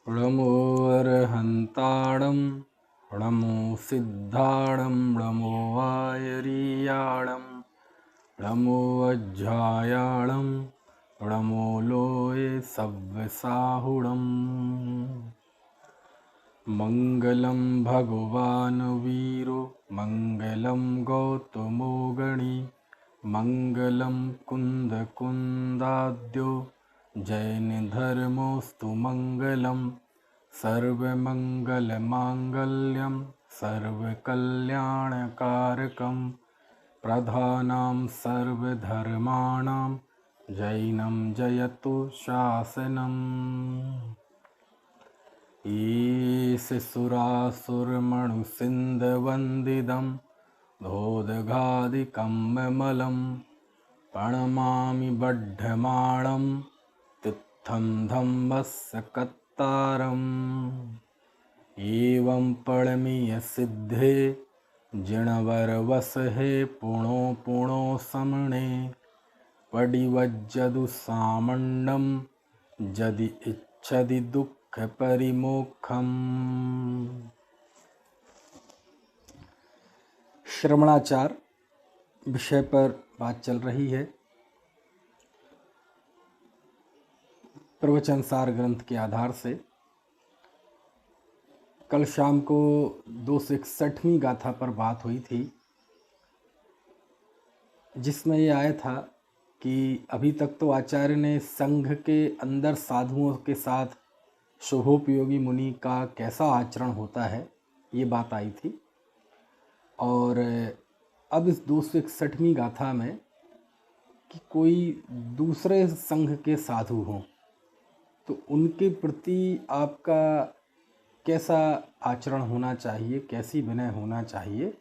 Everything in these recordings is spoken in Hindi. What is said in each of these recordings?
नमो अर्हन्ताणं नमो सिद्धाणं नमो वायरीयाणं नमो अज्जायाणं नमो लोये सव्यसाहुणम्। मङ्गलं भगवान् वीरो मङ्गलं गौतमो गणी मङ्गलं कुन्दकुन्दाद्यो जैनधर्मोऽस्तु मङ्गलं सर्वमङ्गलमाङ्गल्यं सर्वकल्याणकारकं प्रधानं सर्वधर्माणां जैनं जयतु शासनम्। ईश सुरासुरमणुसिन्धवन्दितं धोदघादिकमलं प्रणमामि बड्ढमाणं तित्थं धम्मस्य कत्तारम्। एवं पळमीय सिद्धे जिणवरवसहे पुणो पुणो समणे पडिवज्जदु सामण्डं जदि इच्छदि दुःख परिमोक्षम। श्रवणाचार विषय पर बात चल रही है। प्रवचन सार ग्रंथ के आधार से कल शाम को 261वीं गाथा पर बात हुई थी, जिसमें ये आया था कि अभी तक तो आचार्य ने संघ के अंदर साधुओं के साथ शुभोपयोगी मुनि का कैसा आचरण होता है ये बात आई थी। और अब इस 261वीं गाथा में कि कोई दूसरे संघ के साधु हों तो उनके प्रति आपका कैसा आचरण होना चाहिए, कैसी विनय होना चाहिए,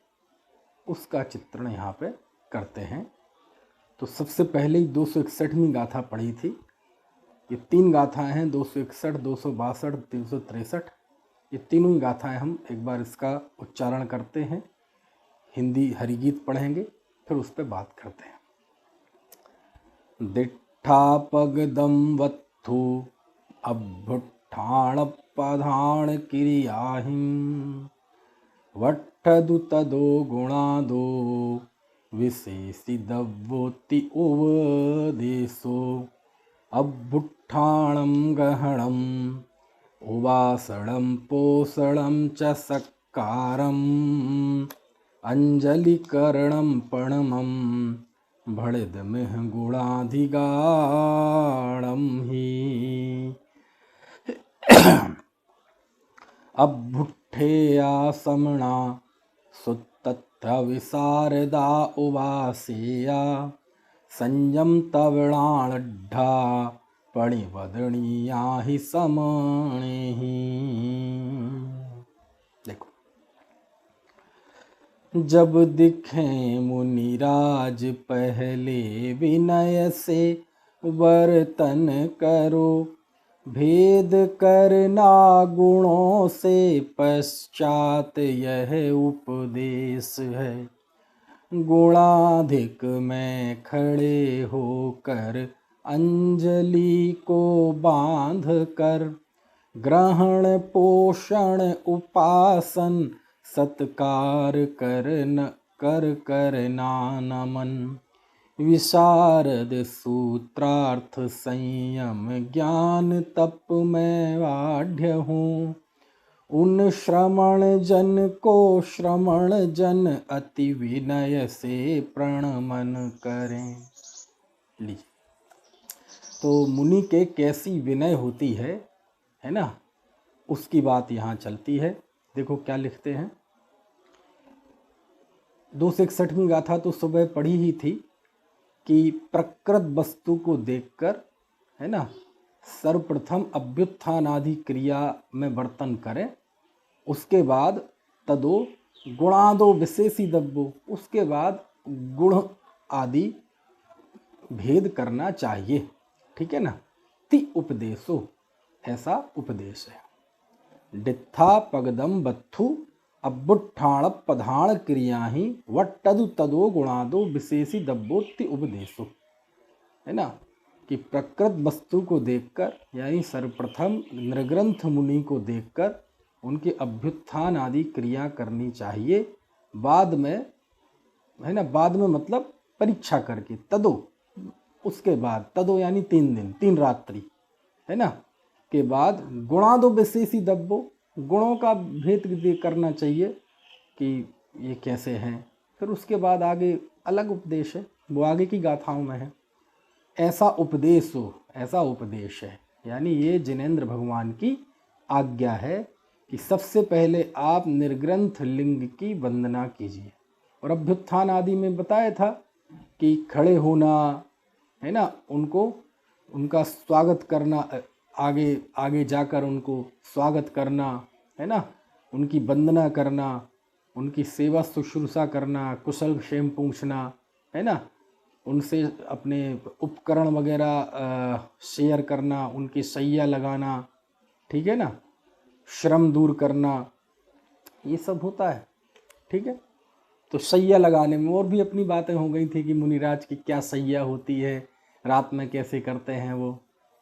उसका चित्रण यहाँ पे करते हैं। तो सबसे पहले ही 261वीं गाथा पढ़ी थी। ये 3 गाथाएं हैं, 261, 262, 363। ये तीनों ही गाथाएं हम एक बार इसका उच्चारण करते हैं, हिंदी हरिगीत पढ़ेंगे, फिर उस पर बात करते हैं। दिट्ठापगदं वत्थु अभ्युत्थानपधान क्रियाहिं वट्ठदु तदो गुणादो विशेषिदव्वोति उपदेशो अभ्युत्थानं गहणम् उवासणं पोषणं च सत्कारम् अंजलिकरणं प्रणमं भणिदमिह गुणाधिगाणं हि अभ्युत्थेया समणा सुत्तत्र विशारदा उवासेया संयम तवणाढ्ढा पणिवदनीया हि समणेः। देखो, जब दिखे मुनिराज पहले विनय से वर्तन करो, भेद करना गुणों से पश्चात यह उपदेश है। गुणाधिक में खड़े होकर अंजलि को बांध कर ग्रहण पोषण उपासन सत्कार करना नमन विशारद सूत्रार्थ संयम ज्ञान तप में बाढ़ हूँ। उन श्रमण जन को श्रमण जन अति विनय से प्रणमन करें। लीजिए, तो मुनि के कैसी विनय होती है ना, उसकी बात यहाँ चलती है। देखो क्या लिखते हैं। 261वीं गाथा तो सुबह पढ़ी ही थी कि प्रकृत वस्तु को देखकर, है ना, सर्वप्रथम अभ्युत्थानादि क्रिया में वर्तन करें, उसके बाद तदो गुणादो विशेषी दब्बो, उसके बाद गुण आदि भेद करना चाहिए। ठीक है ना। ति उपदेशो, ऐसा उपदेश है। डित्था पगदम बत्थु अभ्युत्थान पधान क्रिया ही वट्टदु तदो गुणादो विशेषी दब्बोत्ति उपदेशो, है ना। कि प्रकृत वस्तु को देखकर, यानी सर्वप्रथम नृग्रंथ मुनि को देखकर उनके अभ्युत्थान आदि क्रिया करनी चाहिए। बाद में, है ना, बाद में मतलब परीक्षा करके, तदो, उसके बाद, तदो यानी 3 दिन 3 रात्रि, है ना, के बाद गुणादो विशेषी दब्बो, गुणों का भेद करना चाहिए कि ये कैसे हैं। फिर उसके बाद आगे अलग उपदेश है, वो आगे की गाथाओं में है। ऐसा उपदेश हो, ऐसा उपदेश है, यानी ये जिनेंद्र भगवान की आज्ञा है कि सबसे पहले आप निर्ग्रंथ लिंग की वंदना कीजिए। और अभ्युत्थान आदि में बताया था कि खड़े होना, है ना, उनको, उनका स्वागत करना, आगे आगे जाकर उनको स्वागत करना, है ना, उनकी वंदना करना, उनकी सेवा शुश्रूषा करना, कुशल क्षेम पूछना, है ना, उनसे अपने उपकरण वगैरह शेयर करना, उनकी सैया लगाना, ठीक है ना, श्रम दूर करना, ये सब होता है। ठीक है, तो सैया लगाने में और भी अपनी बातें हो गई थी कि मुनिराज की क्या सैया होती है, रात में कैसे करते हैं वो,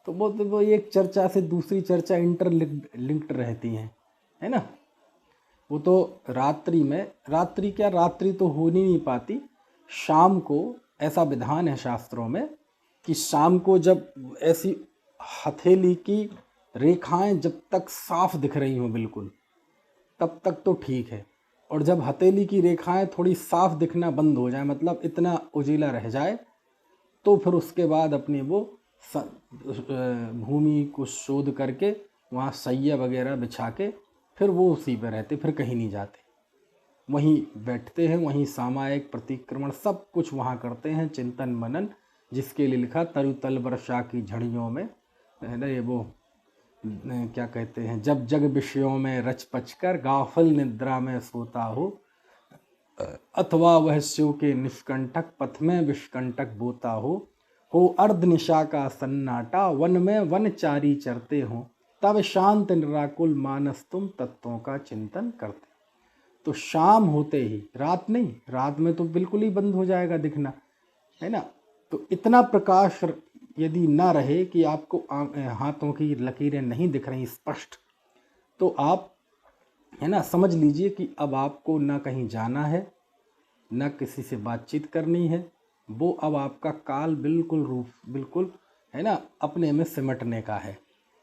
तो वो एक चर्चा से दूसरी चर्चा इंटरलिंक्ड रहती हैं, है ना। वो तो रात्रि में, रात्रि क्या, रात्रि तो हो नहीं पाती, शाम को ऐसा विधान है शास्त्रों में कि शाम को जब ऐसी हथेली की रेखाएं जब तक साफ दिख रही हों बिल्कुल, तब तक तो ठीक है। और जब हथेली की रेखाएं थोड़ी साफ दिखना बंद हो जाए, मतलब इतना उजीला रह जाए, तो फिर उसके बाद अपने वो भूमि को शोध करके वहाँ सैया वगैरह बिछा के फिर वो उसी पे रहते, फिर कहीं नहीं जाते, वहीं बैठते हैं, वहीं सामायिक प्रतिक्रमण सब कुछ वहाँ करते हैं, चिंतन मनन, जिसके लिए लिखा तरुतल वर्षा की झड़ियों में, है ना, ये वो क्या कहते हैं, जब जग विषयों में रच पच कर गाफल निद्रा में सोता हो, अथवा वह शिव के निष्कंटक पथ में विष्कंटक बोता हो अर्ध निशा का सन्नाटा, वन में वनचारी चरते हो, तब शांत निराकुल मानस तुम तत्वों का चिंतन करते। तो शाम होते ही, रात नहीं, रात में तो बिल्कुल ही बंद हो जाएगा दिखना, है ना, तो इतना प्रकाश यदि ना रहे कि आपको हाथों की लकीरें नहीं दिख रही स्पष्ट, तो आप, है ना, समझ लीजिए कि अब आपको ना कहीं जाना है, ना किसी से बातचीत करनी है, वो अब आपका काल बिल्कुल, है ना, अपने में सिमटने का है,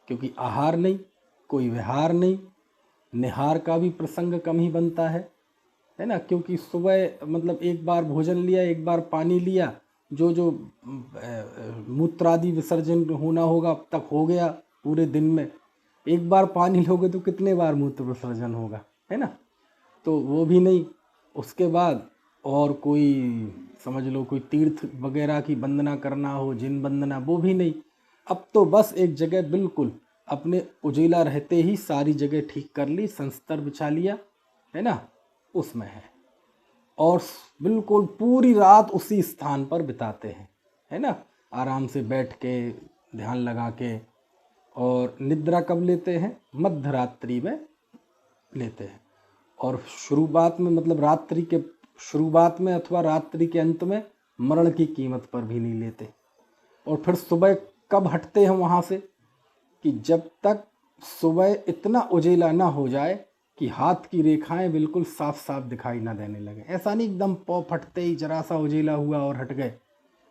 क्योंकि आहार नहीं, कोई विहार नहीं, निहार का भी प्रसंग कम ही बनता है ना, क्योंकि सुबह मतलब एक बार भोजन लिया, एक बार पानी लिया, जो मूत्रादि विसर्जन होना होगा अब तक हो गया पूरे दिन में, एक बार पानी लोगे तो कितने बार मूत्र विसर्जन होगा, है ना, तो वो भी नहीं। उसके बाद और कोई, समझ लो कोई तीर्थ वगैरह की वंदना करना हो, जिन वंदना, वो भी नहीं। अब तो बस एक जगह बिल्कुल अपने उजीला रहते ही सारी जगह ठीक कर ली, संस्तर बिछा लिया, है ना, उसमें है, और बिल्कुल पूरी रात उसी स्थान पर बिताते हैं, है ना, आराम से बैठ के ध्यान लगा के। और निद्रा कब लेते हैं, मध्य रात्रि में लेते हैं, और शुरुआत में, मतलब रात्रि के शुरुआत में अथवा रात्रि के अंत में मरण की कीमत पर भी नहीं लेते। और फिर सुबह कब हटते हैं वहाँ से, कि जब तक सुबह इतना उजेला ना हो जाए कि हाथ की रेखाएं बिल्कुल साफ साफ दिखाई ना देने लगे। ऐसा नहीं एकदम पौ फटते ही जरा सा उजेला हुआ और हट गए,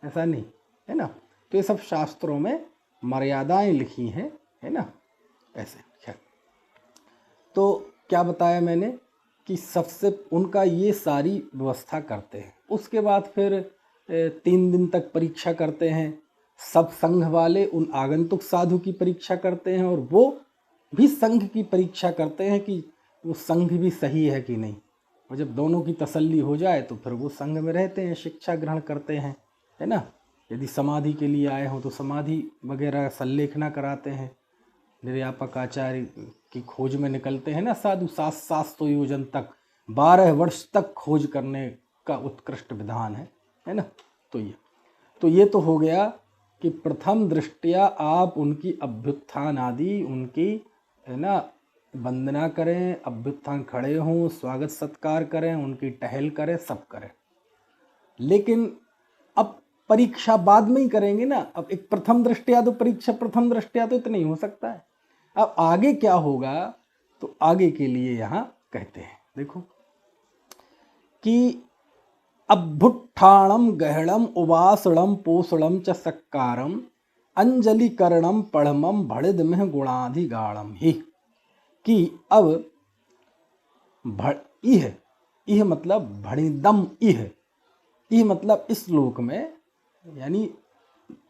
ऐसा नहीं, है ना। तो ये सब शास्त्रों में मर्यादाएं लिखी हैं, है ना, ऐसे। खैर, तो क्या बताया मैंने कि सबसे उनका ये सारी व्यवस्था करते हैं। उसके बाद फिर 3 दिन तक परीक्षा करते हैं, सब संघ वाले उन आगंतुक साधु की परीक्षा करते हैं, और वो भी संघ की परीक्षा करते हैं कि वो संघ भी सही है कि नहीं। और जब दोनों की तसल्ली हो जाए तो फिर वो संघ में रहते हैं, शिक्षा ग्रहण करते हैं, है ना। यदि समाधि के लिए आए हों तो समाधि वगैरह संलेखना कराते हैं, निर्यापक आचार्य की खोज में निकलते हैं ना साधु, 700 योजन तक, 12 वर्ष तक खोज करने का उत्कृष्ट विधान है ना। तो ये तो हो गया कि प्रथम दृष्टया आप उनकी अभ्युत्थान आदि, उनकी, है ना, वंदना करें, अभ्युत्थान खड़े हों, स्वागत सत्कार करें, उनकी टहल करें, सब करें। लेकिन अब परीक्षा बाद में ही करेंगे ना। अब एक प्रथम दृष्टया तो परीक्षा प्रथम दृष्टया तो इतना ही हो सकता है। अब आगे क्या होगा तो आगे के लिए यहाँ कहते हैं, देखो कि अभ्युत्थानम गहणम उवासणम पोषणम च सत्कारम अंजलिकरणम पढ़मम भड़िदमिह गुणाधिगाणम ही। कि अब इह इह मतलब भणिदम इह मतलब इस श्लोक में, यानी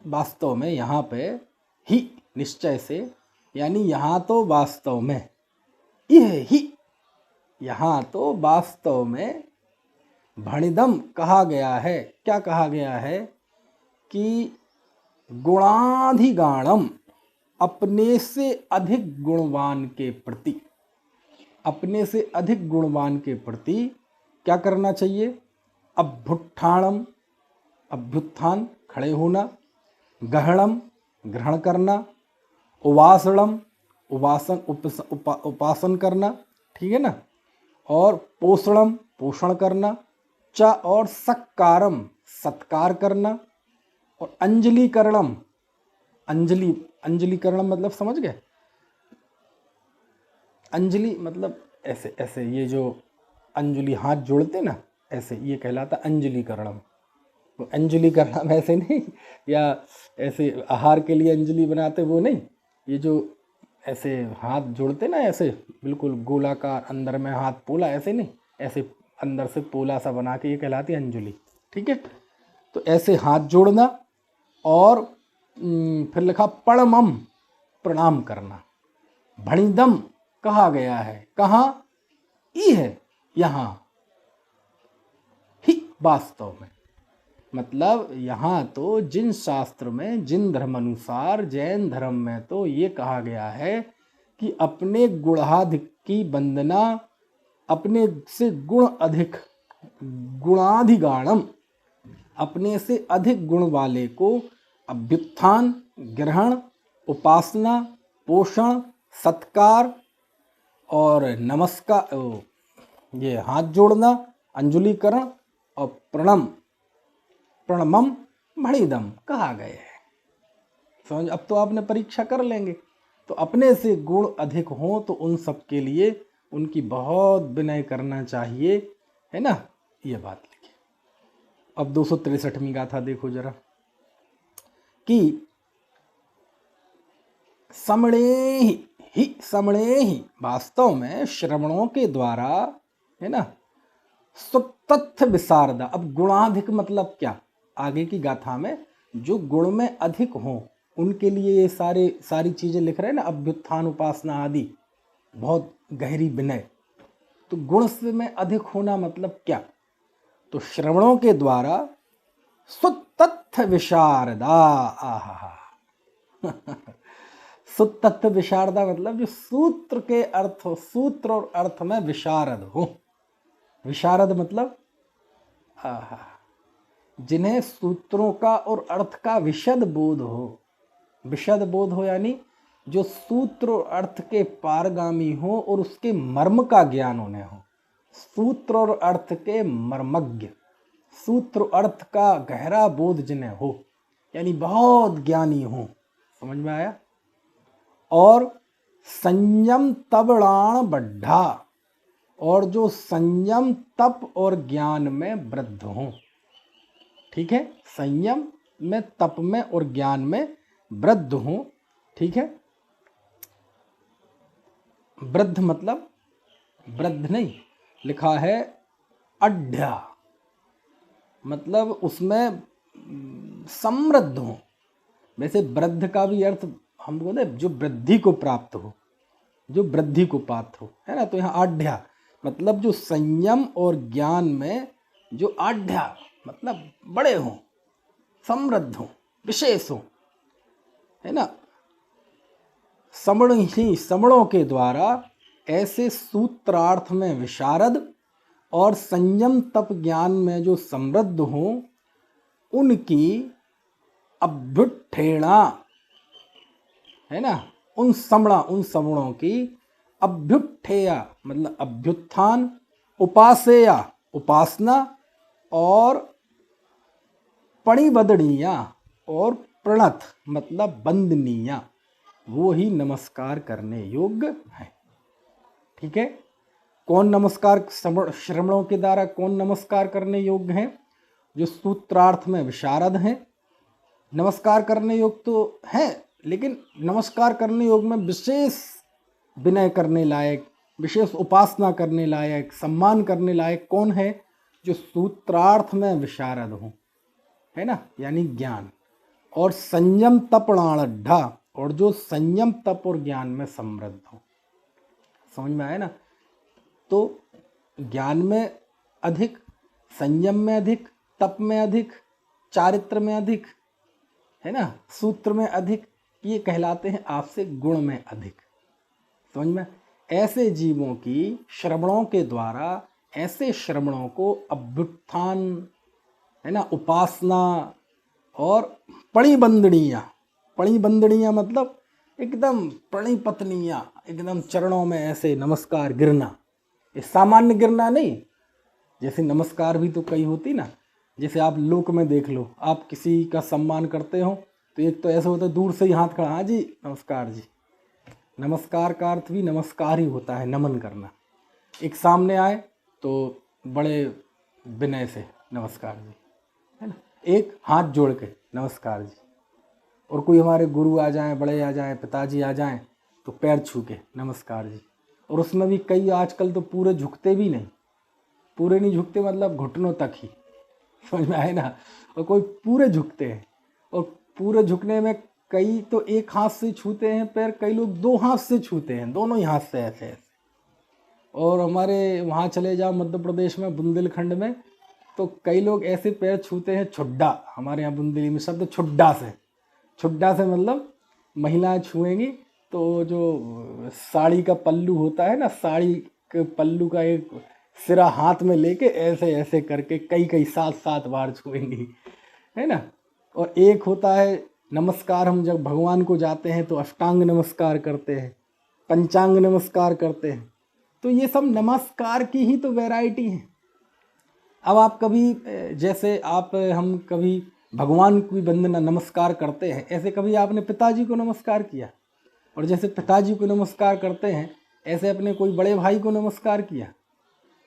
वास्तव में यहाँ पे ही निश्चय से, यानी यहाँ तो वास्तव में इह ही, यहाँ तो वास्तव में भणिदम कहा गया है। क्या कहा गया है कि गुणाधिगाणम, अपने से अधिक गुणवान के प्रति, अपने से अधिक गुणवान के प्रति क्या करना चाहिए। अभ्युत्थानम, अभ्युत्थान खड़े होना, गहणम ग्रहण करना, उवासणम उपासन उपासन करना, ठीक है ना, और पोषणम पोषण करना, च और सत्कारम सत्कार करना, और अंजलिकरणम अंजलिकरणम मतलब समझ गए। अंजलि मतलब ऐसे ऐसे, ये जो अंजलि हाथ जोड़ते ना ऐसे, ये कहलाता अंजलिकरणम। तो अंजलिकरणम ऐसे नहीं, या ऐसे आहार के लिए अंजलि बनाते वो नहीं, ये जो ऐसे हाथ जोड़ते ना ऐसे बिल्कुल गोलाकार, अंदर में हाथ पोला, ऐसे नहीं, ऐसे अंदर से पोला सा बना के, ये कहलाती है अंजलि, ठीक है। तो ऐसे हाथ जोड़ना, और फिर लिखा पड़मम प्रणाम करना। भणिदम कहा गया है, कहाँ ई है, यहाँ ही वास्तव में, मतलब यहाँ तो जिन शास्त्र में, जिन धर्म अनुसार, जैन धर्म में तो ये कहा गया है कि अपने गुणाधिक की वंदना, अपने से गुण अधिक, गुणाधिगाणम, अपने से अधिक गुण वाले को अभ्युत्थान ग्रहण, उपासना, पोषण, सत्कार और नमस्कार, ये हाथ जोड़ना, अंजलिकरण और प्रणमम भणिदम कहा गया है। समझ, अब तो आपने परीक्षा कर लेंगे। तो अपने से गुण अधिक हो तो उन सब के लिए उनकी बहुत विनय करना चाहिए, है ना, ये बात लिखी। अब 263वीं गाथा देखो जरा, कि समणे ही वास्तव में श्रवणों के द्वारा, है ना, सुतथ्य विशारदा। अब गुणाधिक मतलब क्या, आगे की गाथा में जो गुण में अधिक हों उनके लिए ये सारी चीजें लिख रहे हैं ना, अभ्युत्थान उपासना आदि, बहुत गहरी विनय। तो गुण में अधिक होना मतलब क्या, तो श्रवणों के द्वारा सुतथ्य विशारदा। आहा सुतथ्य विशारदा मतलब जो सूत्र के अर्थ हो, सूत्र और अर्थ में विशारद हो। विशारद मतलब जिन्हें सूत्रों का और अर्थ का विशद बोध हो। विशद बोध हो यानी जो सूत्र और अर्थ के पारगामी हो और उसके मर्म का ज्ञान उन्हें हो। सूत्र और अर्थ के मर्मज्ञ, सूत्र अर्थ का गहरा बोध जिन्हें हो, यानी बहुत ज्ञानी हो। समझ में आया। और संयम तबड़ाण बढ़ा, और जो संयम तप और ज्ञान में वृद्ध हो। ठीक है, संयम में, तप में और ज्ञान में वृद्ध हो। ठीक है, वृद्ध मतलब वृद्ध नहीं, लिखा है अढ़ा, मतलब उसमें समृद्ध हो। वैसे वृद्ध का भी अर्थ हम बोले जो वृद्धि को प्राप्त हो, जो वृद्धि को पात्र हो, है ना। तो यहाँ आढ़ा मतलब जो संयम और ज्ञान में जो आढ़ा मतलब बड़े हों, समृद्ध हों, विशेष हों, है ना। समणों के द्वारा ऐसे सूत्रार्थ में विशारद और संयम तप ज्ञान में जो समृद्ध हों, उनकी अभ्युत्थेणा, है ना, उन समणों की अभ्युत्थेया मतलब अभ्युत्थान, उपासेया उपासना, और पणिबदड़ियाँ और प्रणत मतलब बंदनियाँ, वो ही नमस्कार करने योग्य हैं। ठीक है। कौन नमस्कार श्रमणों के द्वारा कौन नमस्कार करने योग्य हैं? जो सूत्रार्थ में विशारद हैं। नमस्कार करने योग्य तो हैं, लेकिन नमस्कार करने योग्य में विशेष विनय करने लायक, विशेष उपासना करने लायक, सम्मान करने लायक कौन है? जो सूत्रार्थ में विशारद हो, है ना, यानी ज्ञान, और संयम तपणाढ़ा, और जो संयम तप और ज्ञान में समृद्ध हो। समझ में आया ना? तो ज्ञान में अधिक, संयम में अधिक, तप में अधिक, चारित्र में अधिक, है ना, सूत्र में अधिक, ये कहलाते हैं आपसे गुण में अधिक। समझ में? ऐसे जीवों की श्रवणों के द्वारा, ऐसे श्रवणों को अभ्युत्थान, है ना, उपासना और पणिबंदड़ियाँ, पणिबंदड़ियाँ मतलब एकदम प्रणिपत्नियाँ, एकदम चरणों में ऐसे नमस्कार गिरना। ये सामान्य गिरना नहीं, जैसे नमस्कार भी तो कई होती ना, जैसे आप लोक में देख लो, आप किसी का सम्मान करते हो तो एक तो ऐसा होता है दूर से ही हाथ खड़ा, हाँ जी नमस्कार जी। नमस्कार का अर्थ भी नमस्कार ही होता है, नमन करना। एक सामने आए तो बड़े विनय से नमस्कार जी, है ना, एक हाथ जोड़ के नमस्कार जी। और कोई हमारे गुरु आ जाएं, बड़े आ जाएं, पिताजी आ जाएं तो पैर छू के नमस्कार जी। और उसमें भी कई आजकल तो पूरे झुकते भी नहीं, पूरे नहीं झुकते मतलब घुटनों तक ही। समझ में आए ना? और कोई पूरे झुकते हैं, और पूरे झुकने में कई तो एक हाथ से छूते हैं पैर, कई लोग दो हाथ से छूते हैं, दोनों ही हाथ से ऐसे ऐसे। और हमारे वहाँ चले जाओ मध्य प्रदेश में बुंदेलखंड में, तो कई लोग ऐसे पैर छूते हैं छुड्डा, हमारे यहाँ बुंदेली में शब्द छुड्डा से, छुड्डा से मतलब महिलाएं छुएंगी तो जो साड़ी का पल्लू होता है ना, साड़ी के पल्लू का एक सिरा हाथ में लेके ऐसे ऐसे करके कई कई 7-7 बार छुएंगी, है ना। और एक होता है नमस्कार, हम जब भगवान को जाते हैं तो अष्टांग नमस्कार करते हैं, पंचांग नमस्कार करते हैं। तो ये सब नमस्कार की ही तो वैरायटी है। अब आप कभी, जैसे आप हम कभी भगवान की वंदना नमस्कार करते हैं, ऐसे कभी आपने पिताजी को नमस्कार किया? और जैसे पिताजी को नमस्कार करते हैं ऐसे अपने कोई बड़े भाई को नमस्कार किया?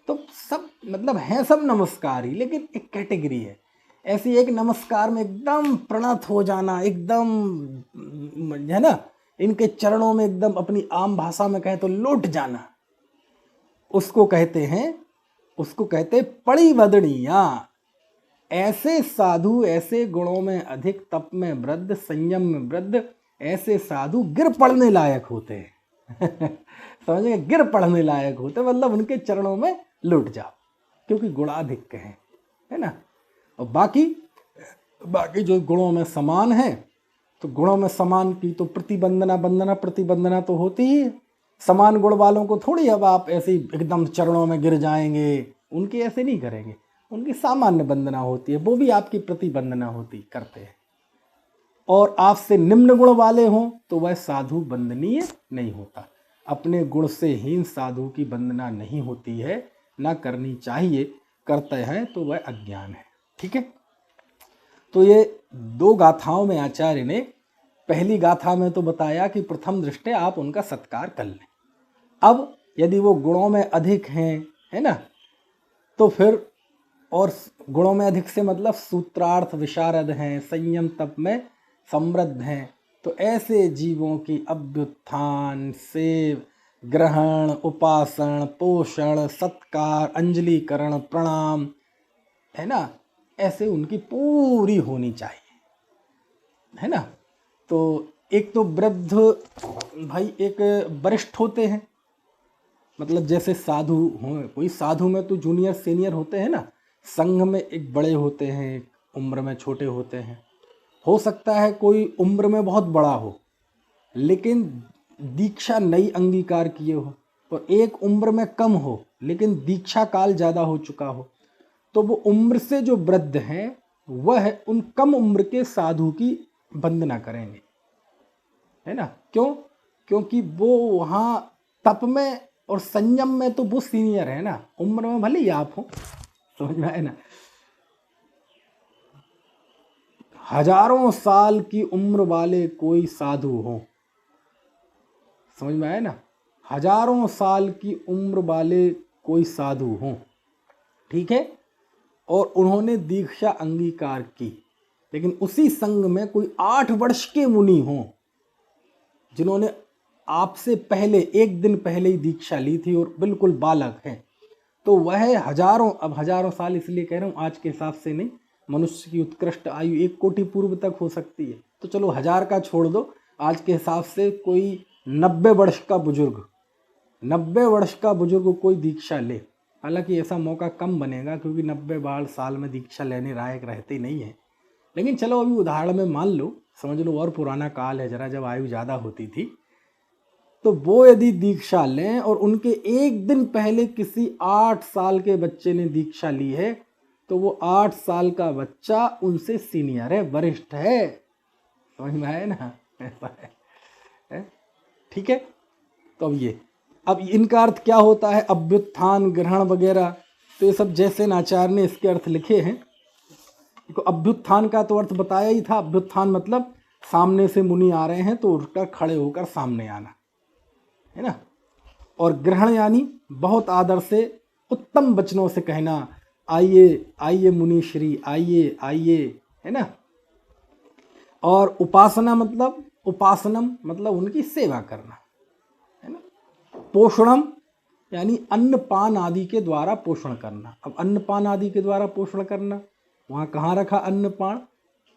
तो सब मतलब हैं सब नमस्कार ही, लेकिन एक कैटेगरी है ऐसी, एक नमस्कार में एकदम प्रणत हो जाना, एकदम, है ना, इनके चरणों में एकदम अपनी आम भाषा में कहें तो लौट जाना, उसको कहते हैं पणिबदड़ियाँ। ऐसे साधु, ऐसे गुणों में अधिक, तप में वृद्ध, संयम में वृद्ध, ऐसे साधु गिर पड़ने लायक होते हैं। समझे? गिर पड़ने लायक होते मतलब उनके चरणों में लुट जाओ, क्योंकि गुणाधिक हैं, है ना। और बाकी जो गुणों में समान है, तो गुणों में समान की तो प्रतिबंधना तो होती ही है। समान गुण वालों को थोड़ी अब आप ऐसे एकदम चरणों में गिर जाएंगे, उनकी ऐसे नहीं करेंगे, उनकी सामान्य वंदना होती है, वो भी आपकी प्रतिबंधना करते हैं। और आपसे निम्न गुण वाले हों तो वह साधु वंदनीय नहीं होता। अपने गुण से हीन साधु की वंदना नहीं होती है, ना करनी चाहिए, करते हैं तो वह अज्ञान है। ठीक है। तो ये 2 गाथाओं में आचार्य ने, पहली गाथा में तो बताया कि प्रथम दृष्टि आप उनका सत्कार कर लें। अब यदि वो गुणों में अधिक हैं, है ना, तो फिर, और गुणों में अधिक से मतलब सूत्रार्थ विशारद हैं, संयम तप में समृद्ध हैं, तो ऐसे जीवों की अभ्युत्थान, सेव, ग्रहण, उपासन, पोषण, सत्कार, अंजलिकरण, प्रणाम, है ना, ऐसे उनकी पूरी होनी चाहिए, है ना। तो एक तो वृद्ध भाई एक वरिष्ठ होते हैं, मतलब जैसे साधु हों, कोई साधु में तो जूनियर सीनियर होते हैं ना, संघ में एक बड़े होते हैं, एक उम्र में छोटे होते हैं। हो सकता है कोई उम्र में बहुत बड़ा हो लेकिन दीक्षा नई अंगीकार किए हो, और एक उम्र में कम हो लेकिन दीक्षा काल ज़्यादा हो चुका हो, तो वो उम्र से जो वृद्ध हैं वह उन कम उम्र के साधु की वंदना करेंगे, है ना। क्यों? क्योंकि वो वहाँ तप में और संयम में तो वो सीनियर है ना, उम्र में भले ही आप हो। समझ में आए ना। हजारों साल की उम्र वाले कोई साधु हों, समझ में आया ना, हजारों साल की उम्र वाले कोई साधु हों, ठीक है, और उन्होंने दीक्षा अंगीकार की, लेकिन उसी संघ में कोई 8 वर्ष के मुनि हों जिन्होंने आपसे पहले 1 दिन पहले ही दीक्षा ली थी और बिल्कुल बालक हैं, तो वह हजारों, अब हजारों साल इसलिए कह रहा हूँ आज के हिसाब से नहीं, मनुष्य की उत्कृष्ट आयु 1 कोटि पूर्व तक हो सकती है, तो चलो 1000 का छोड़ दो, आज के हिसाब से कोई 90 वर्ष का बुजुर्ग, 90 वर्ष का बुजुर्ग कोई दीक्षा ले, हालांकि ऐसा मौका कम बनेगा क्योंकि 90 साल में दीक्षा लेने लायक रहते नहीं है, लेकिन चलो अभी उदाहरण में मान लो, समझ लो और पुराना काल है जरा, जब आयु ज़्यादा होती थी, तो वो यदि दीक्षा लें और उनके 1 दिन पहले किसी 8 साल के बच्चे ने दीक्षा ली है, तो वो 8 साल का बच्चा उनसे सीनियर है, वरिष्ठ है, समझ में आया ना, ऐसा है, ठीक है। तो अब इनका अर्थ क्या होता है, अभ्युत्थान, ग्रहण वगैरह, तो ये सब जैसे आचार्य ने इसके अर्थ लिखे हैं। तो अभ्युत्थान का तो अर्थ बताया ही था, अभ्युत्थान मतलब सामने से मुनि आ रहे हैं तो उठकर खड़े होकर सामने आना, है ना, और ग्रहण यानी बहुत आदर से उत्तम वचनों से कहना, आइए आइए मुनि श्री, आइए आइए, है ना, और उपासना मतलब, उपासनम मतलब उनकी सेवा करना, है ना, पोषणम यानी अन्न पान आदि के द्वारा पोषण करना। अब अन्न पान आदि के द्वारा पोषण करना, वहाँ कहाँ रखा अन्न पान,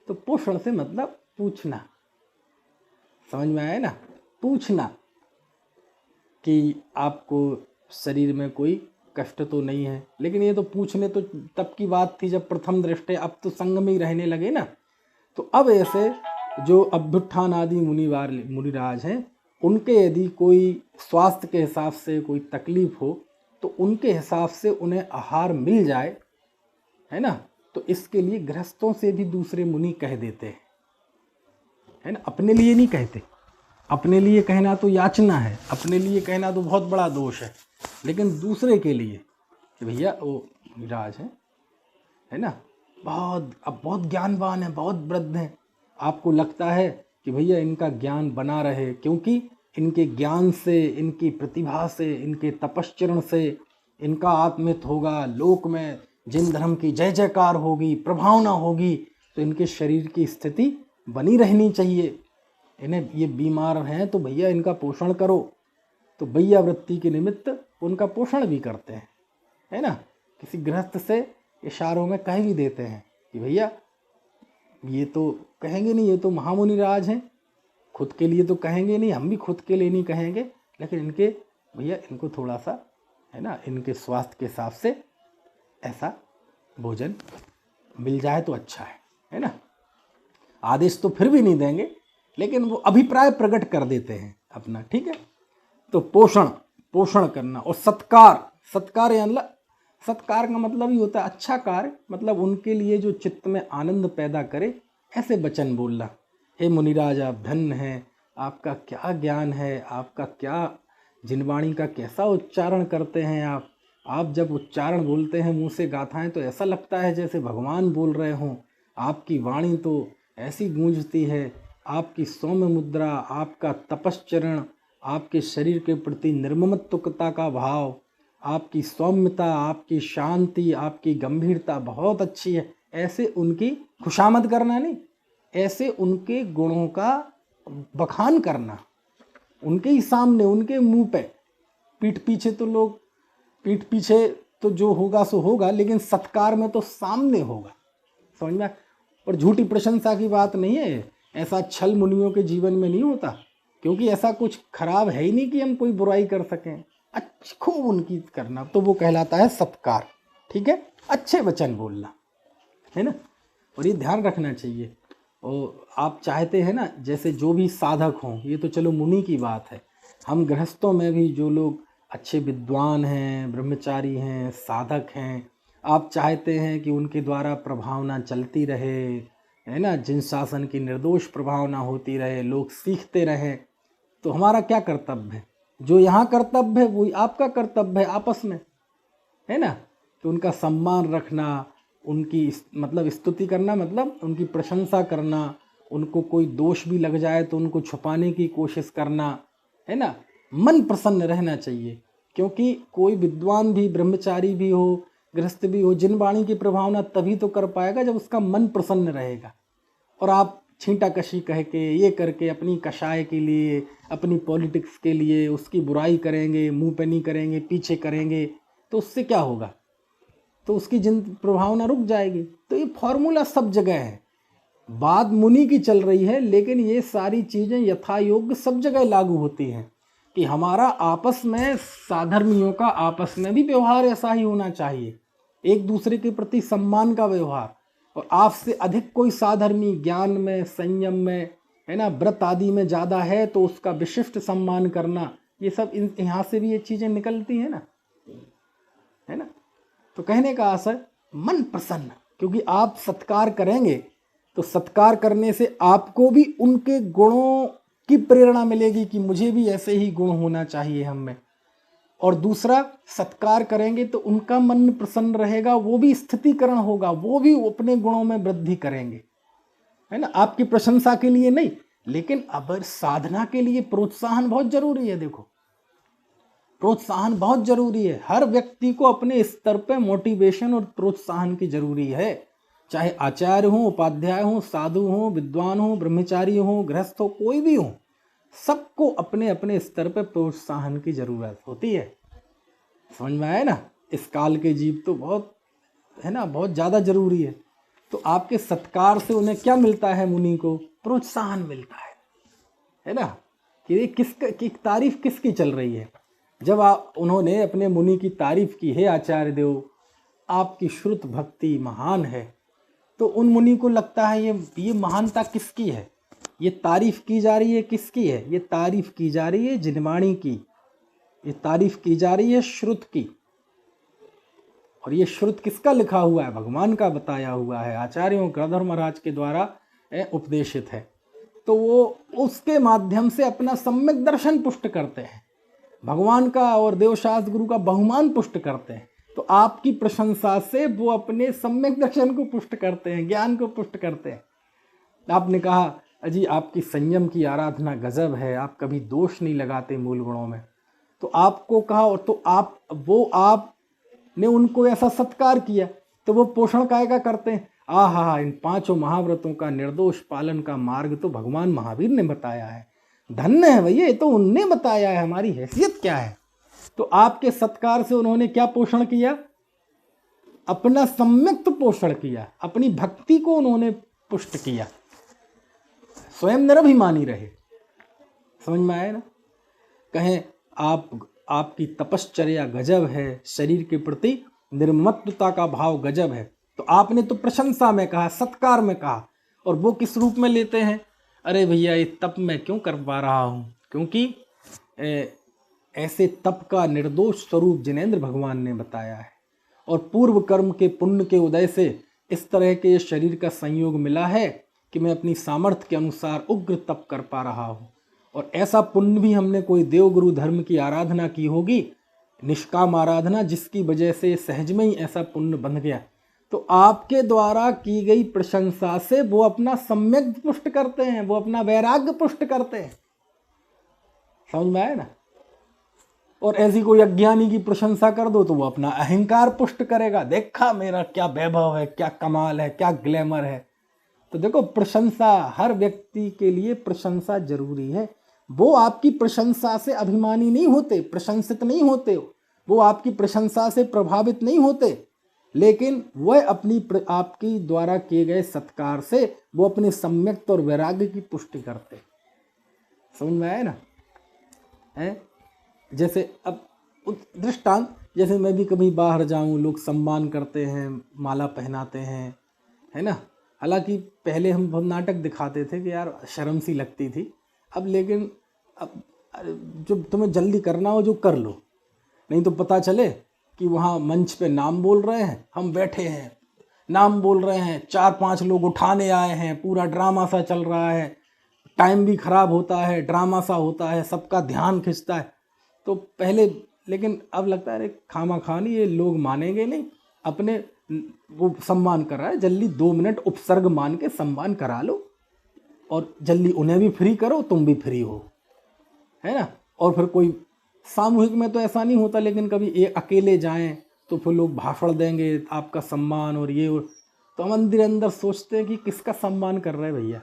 तो पोषण से मतलब पूछना, समझ में आया ना, पूछना कि आपको शरीर में कोई कष्ट तो नहीं है, लेकिन ये तो पूछने तो तब की बात थी जब प्रथम दृष्टि, अब तो संग में ही रहने लगे ना। तो अब ऐसे जो अभ्युत्थान आदि मुनिराज हैं, उनके यदि कोई स्वास्थ्य के हिसाब से कोई तकलीफ हो तो उनके हिसाब से उन्हें आहार मिल जाए, है ना, तो इसके लिए गृहस्थों से भी दूसरे मुनि कह देते हैं, है ना, अपने लिए नहीं कहते, अपने लिए कहना तो याचना है, अपने लिए कहना तो बहुत बड़ा दोष है, लेकिन दूसरे के लिए कि भैया वो मुनिराज है ना, बहुत ज्ञानवान है, बहुत वृद्ध हैं, आपको लगता है कि भैया इनका ज्ञान बना रहे, क्योंकि इनके ज्ञान से, इनकी प्रतिभा से, इनके तपश्चरण से इनका आत्मित होगा, लोक में जिन धर्म की जय जयकार होगी, प्रभावना होगी, तो इनके शरीर की स्थिति बनी रहनी चाहिए, इन्हें ये बीमार हैं तो भैया इनका पोषण करो, तो भैया वृत्ति के निमित्त उनका पोषण भी करते हैं, है ना, किसी गृहस्थ से इशारों में कह भी देते हैं कि भैया ये तो कहेंगे नहीं, ये तो महामुनि राज हैं, खुद के लिए तो कहेंगे नहीं, हम भी खुद के लिए नहीं कहेंगे, लेकिन इनके भैया इनको थोड़ा सा, है ना, इनके स्वास्थ्य के हिसाब से ऐसा भोजन मिल जाए तो अच्छा है ना। आदेश तो फिर भी नहीं देंगे, लेकिन वो अभिप्राय प्रकट कर देते हैं अपना, ठीक है। तो पोषण करना, और सत्कार यानी सत्कार का मतलब ही होता है अच्छा कार्य, मतलब उनके लिए जो चित्त में आनंद पैदा करे, ऐसे वचन बोलना, हे मुनिराज आप धन्य हैं, आपका क्या ज्ञान है, आपका क्या जिनवाणी का कैसा उच्चारण करते हैं आप जब उच्चारण बोलते हैं मुंह से गाथाएं तो ऐसा लगता है जैसे भगवान बोल रहे हों, आपकी वाणी तो ऐसी गूंजती है, आपकी सौम्य मुद्रा, आपका तपश्चरण, आपके शरीर के प्रति निर्ममत्वता का भाव, आपकी सौम्यता, आपकी शांति, आपकी गंभीरता बहुत अच्छी है, ऐसे उनकी खुशामद करना नहीं, ऐसे उनके गुणों का बखान करना, उनके ही सामने, उनके मुंह पे, पीठ पीछे तो जो होगा सो होगा, लेकिन सत्कार में तो सामने होगा, समझ में। और झूठी प्रशंसा की बात नहीं है, ऐसा छल मुनियों के जीवन में नहीं होता, क्योंकि ऐसा कुछ खराब है ही नहीं कि हम कोई बुराई कर सकें, खूब उनकी करना, तो वो कहलाता है सत्कार, ठीक है, अच्छे वचन बोलना, है ना। और ये ध्यान रखना चाहिए, और आप चाहते हैं ना, जैसे जो भी साधक हों, ये तो चलो मुनि की बात है, हम गृहस्थों में भी जो लोग अच्छे विद्वान हैं, ब्रह्मचारी हैं, साधक हैं, आप चाहते हैं कि उनके द्वारा प्रभावना चलती रहे, है ना, जिन शासन की निर्दोष प्रभावना होती रहे, लोग सीखते रहें, तो हमारा क्या कर्तव्य है, जो यहाँ कर्तव्य है वही आपका कर्तव्य है आपस में, है ना। तो उनका सम्मान रखना, उनकी मतलब स्तुति करना मतलब उनकी प्रशंसा करना, उनको कोई दोष भी लग जाए तो उनको छुपाने की कोशिश करना, है ना। मन प्रसन्न रहना चाहिए, क्योंकि कोई विद्वान भी, ब्रह्मचारी भी हो, गृहस्थ भी हो, जिन वाणी की प्रभावना तभी तो कर पाएगा जब उसका मन प्रसन्न रहेगा। और आप छींटा कशी कह के, ये करके, अपनी कषाय के लिए, अपनी पॉलिटिक्स के लिए उसकी बुराई करेंगे, मुंह पे नहीं करेंगे, पीछे करेंगे, तो उससे क्या होगा? तो उसकी जिन प्रभावना रुक जाएगी। तो ये फॉर्मूला सब जगह है, बात मुनि की चल रही है, लेकिन ये सारी चीज़ें यथा योग्य सब जगह लागू होती हैं कि हमारा आपस में, साधर्मियों का आपस में भी व्यवहार ऐसा ही होना चाहिए, एक दूसरे के प्रति सम्मान का व्यवहार। और आपसे अधिक कोई साधर्मी ज्ञान में, संयम में, है ना, व्रत आदि में ज़्यादा है तो उसका विशिष्ट सम्मान करना, ये सब यहाँ से भी ये चीज़ें निकलती हैं ना, है ना। तो कहने का आशय मन प्रसन्न, क्योंकि आप सत्कार करेंगे तो सत्कार करने से आपको भी उनके गुणों की प्रेरणा मिलेगी कि मुझे भी ऐसे ही गुण होना चाहिए हम में। और दूसरा, सत्कार करेंगे तो उनका मन प्रसन्न रहेगा, वो भी स्थितिकरण होगा, वो भी अपने गुणों में वृद्धि करेंगे, है ना। आपकी प्रशंसा के लिए नहीं, लेकिन अब साधना के लिए प्रोत्साहन बहुत जरूरी है। देखो, प्रोत्साहन बहुत जरूरी है, हर व्यक्ति को अपने स्तर पे मोटिवेशन और प्रोत्साहन की जरूरी है। चाहे आचार्य हो, उपाध्याय हो, साधु हो, विद्वान हो, ब्रह्मचारी हो, गृहस्थ हो, कोई भी हो, सबको अपने अपने स्तर पे प्रोत्साहन की जरूरत होती है। समझ में आया ना। इस काल के जीव तो बहुत, है ना, बहुत ज़्यादा जरूरी है। तो आपके सत्कार से उन्हें क्या मिलता है? मुनि को प्रोत्साहन मिलता है ना, कि किसका की तारीफ किसकी चल रही है। जब उन्होंने अपने मुनि की तारीफ की, हे आचार्य देव आपकी श्रुत भक्ति महान है, तो उन मुनि को लगता है ये महानता किसकी है, ये तारीफ की जा रही है किसकी है? ये तारीफ की जा रही है जिनवाणी की, ये तारीफ की जा रही है श्रुत की। और ये श्रुत किसका लिखा हुआ है? भगवान का बताया हुआ है, आचार्यों गदाधर महाराज के द्वारा उपदेशित है। तो वो उसके माध्यम से अपना सम्यक दर्शन पुष्ट करते हैं, भगवान का और देवशास्त्र गुरु का बहुमान पुष्ट करते हैं। तो आपकी प्रशंसा से वो अपने सम्यक दर्शन को पुष्ट करते हैं, ज्ञान को पुष्ट करते हैं। आपने कहा अजी आपकी संयम की आराधना गजब है, आप कभी दोष नहीं लगाते मूल गुणों में, तो आपको कहा, और तो आपने उनको ऐसा सत्कार किया, तो वो पोषण काय का करते हैं, आहा इन 5 महाव्रतों का निर्दोष पालन का मार्ग तो भगवान महावीर ने बताया है, धन्य है भैया, ये तो उनने बताया है, हमारी हैसियत क्या है। तो आपके सत्कार से उन्होंने क्या पोषण किया? अपना सम्यक तो पोषण किया, अपनी भक्ति को उन्होंने पुष्ट किया, स्वयं निरभिमानी रहे। समझ में आया ना। कहें आपकी तपश्चर्या गजब है, शरीर के प्रति निर्मत्तता का भाव गजब है, तो आपने तो प्रशंसा में कहा, सत्कार में कहा, और वो किस रूप में लेते हैं? अरे भैया ये तप मैं क्यों कर पा रहा हूँ, क्योंकि ऐसे तप का निर्दोष स्वरूप जिनेंद्र भगवान ने बताया है, और पूर्व कर्म के पुण्य के उदय से इस तरह के शरीर का संयोग मिला है कि मैं अपनी सामर्थ्य के अनुसार उग्र तप कर पा रहा हूँ। और ऐसा पुण्य भी हमने कोई देवगुरु धर्म की आराधना की होगी, निष्काम आराधना, जिसकी वजह से सहज में ही ऐसा पुण्य बन गया। तो आपके द्वारा की गई प्रशंसा से वो अपना सम्यक पुष्ट करते हैं, वो अपना वैराग्य पुष्ट करते हैं। समझ में आया ना। और ऐसी कोई अज्ञानी की प्रशंसा कर दो तो वो अपना अहंकार पुष्ट करेगा, देखा मेरा क्या वैभव है, क्या कमाल है, क्या ग्लैमर है। तो देखो, प्रशंसा हर व्यक्ति के लिए प्रशंसा जरूरी है। वो आपकी प्रशंसा से अभिमानी नहीं होते, प्रशंसित नहीं होते, वो आपकी प्रशंसा से प्रभावित नहीं होते, लेकिन वह आपकी द्वारा किए गए सत्कार से वो अपने सम्यक और वैराग्य की पुष्टि करते। समझ में आया ना। है जैसे अब दृष्टांत, जैसे मैं भी कभी बाहर जाऊं, लोग सम्मान करते हैं, माला पहनाते हैं, है ना। हालांकि पहले हम बहुत नाटक दिखाते थे कि यार शर्म सी लगती थी, अब लेकिन अब जो तुम्हें जल्दी करना हो जो कर लो, नहीं तो पता चले कि वहाँ मंच पे नाम बोल रहे हैं, हम बैठे हैं, नाम बोल रहे हैं, 4-5 लोग उठाने आए हैं, पूरा ड्रामा सा चल रहा है, टाइम भी खराब होता है, ड्रामा सा होता है, सबका ध्यान खिंचता है। तो पहले, लेकिन अब लगता है अरे खामा खानी, ये लोग मानेंगे नहीं, अपने वो सम्मान कर रहा है, जल्दी 2 मिनट उपसर्ग मान के सम्मान करा लो और जल्दी उन्हें भी फ्री करो, तुम भी फ्री हो, है ना। और फिर कोई सामूहिक में तो ऐसा नहीं होता, लेकिन कभी एक अकेले जाएं तो फिर लोग भाषण देंगे आपका सम्मान और ये, तो हम अंदर अंदर सोचते हैं कि किसका सम्मान कर रहे हैं भैया।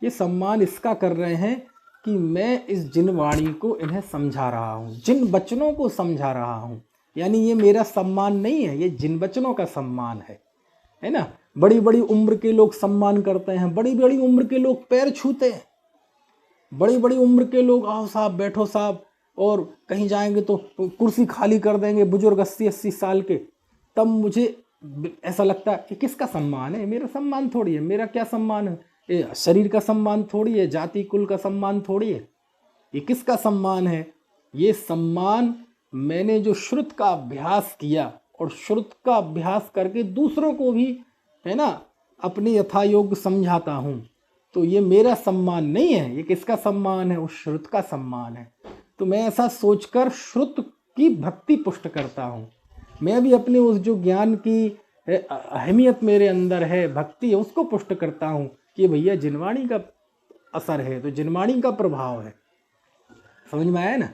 ये सम्मान इसका कर रहे हैं कि मैं इस जिन वाणी को इन्हें समझा रहा हूँ, जिन वचनों को समझा रहा हूँ, यानी ये मेरा सम्मान नहीं है, ये जिन वचनों का सम्मान है ना। बड़ी बड़ी उम्र के लोग सम्मान करते हैं, बड़ी बड़ी उम्र के लोग पैर छूते हैं, बड़ी बड़ी उम्र के लोग आओ साहब बैठो साहब, और कहीं जाएंगे तो कुर्सी खाली कर देंगे, बुजुर्ग 80-80 साल के। तब मुझे ऐसा लगता है कि किसका सम्मान है, मेरा सम्मान थोड़ी है, मेरा क्या सम्मान है, ये शरीर का सम्मान थोड़ी है, जाति कुल का सम्मान थोड़ी है, ये किसका सम्मान है। ये सम्मान मैंने जो श्रुत का अभ्यास किया और श्रुत का अभ्यास करके दूसरों को भी, है ना, अपने यथायोग्य समझाता हूँ, तो ये मेरा सम्मान नहीं है, ये किसका सम्मान है, उस श्रुत का सम्मान है। तो मैं ऐसा सोचकर श्रुत की भक्ति पुष्ट करता हूँ। मैं भी अपने उस जो ज्ञान की अहमियत मेरे अंदर है, भक्ति है, उसको पुष्ट करता हूँ कि भैया जिनवाणी का असर है तो जिनवाणी का प्रभाव है। समझ में आया ना।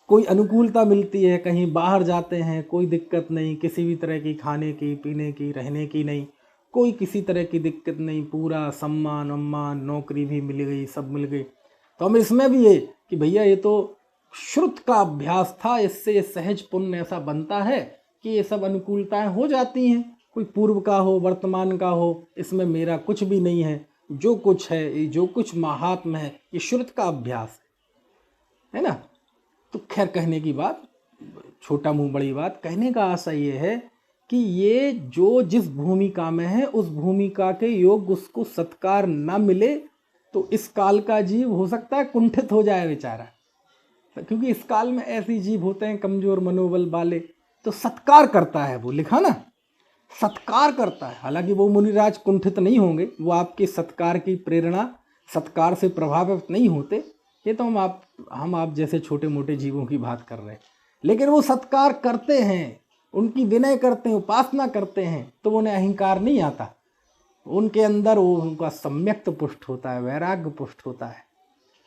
कोई अनुकूलता मिलती है, कहीं बाहर जाते हैं कोई दिक्कत नहीं, किसी भी तरह की खाने की पीने की रहने की नहीं, कोई किसी तरह की दिक्कत नहीं, पूरा सम्मान सम्मान, नौकरी भी मिल गई, सब मिल गई। तो हम इसमें भी ये कि भैया ये तो श्रुत का अभ्यास था, इससे सहज पुण्य ऐसा बनता है कि ये सब अनुकूलताएं हो जाती हैं, कोई पूर्व का हो वर्तमान का हो, इसमें मेरा कुछ भी नहीं है। जो कुछ है, जो कुछ महात्म है, ये श्रुत का अभ्यास है ना। तो खैर कहने की बात, छोटा मुंह बड़ी बात, कहने का आशय ये है कि ये जो जिस भूमिका में है उस भूमिका के योग उसको सत्कार न मिले तो इस काल का जीव हो सकता है कुंठित हो जाए बेचारा, क्योंकि इस काल में ऐसे जीव होते हैं कमजोर मनोबल वाले, तो सत्कार करता है वो, लिखा ना, सत्कार करता है। हालांकि वो मुनिराज कुंठित नहीं होंगे, वो आपके सत्कार की प्रेरणा, सत्कार से प्रभावित नहीं होते, ये तो हम आप जैसे छोटे मोटे जीवों की बात कर रहे हैं। लेकिन वो सत्कार करते हैं, उनकी विनय करते हैं, उपासना करते हैं, तो उन्हें अहंकार नहीं आता, उनके अंदर वो उनका सम्यक्त पुष्ट होता है, वैराग्य पुष्ट होता है।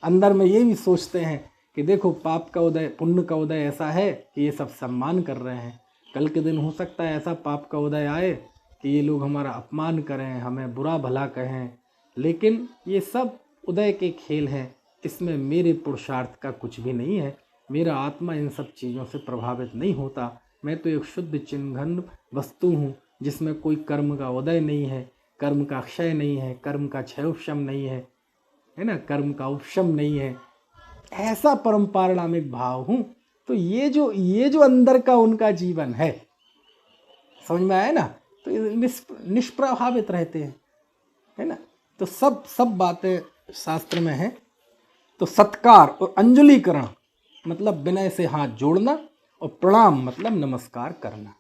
अंदर में ये भी सोचते हैं कि देखो पाप का उदय पुण्य का उदय ऐसा है कि ये सब सम्मान कर रहे हैं, कल के दिन हो सकता है ऐसा पाप का उदय आए कि ये लोग हमारा अपमान करें, हमें बुरा भला कहें, लेकिन ये सब उदय के खेल हैं, इसमें मेरे पुरुषार्थ का कुछ भी नहीं है, मेरा आत्मा इन सब चीज़ों से प्रभावित नहीं होता, मैं तो एक शुद्ध चिन्हघन वस्तु हूँ जिसमें कोई कर्म का उदय नहीं है, कर्म का क्षय नहीं है, कर्म का क्षयोपशम नहीं है, है ना, कर्म का उपशम नहीं है, ऐसा परम पारिणामिक भाव हूँ। तो ये जो अंदर का उनका जीवन है, समझ में आया ना, तो निष्प्रभावित रहते हैं, है ना। तो सब बातें शास्त्र में हैं। तो सत्कार और अंजलिकरण मतलब विनय से हाथ जोड़ना, और प्रणाम मतलब नमस्कार करना।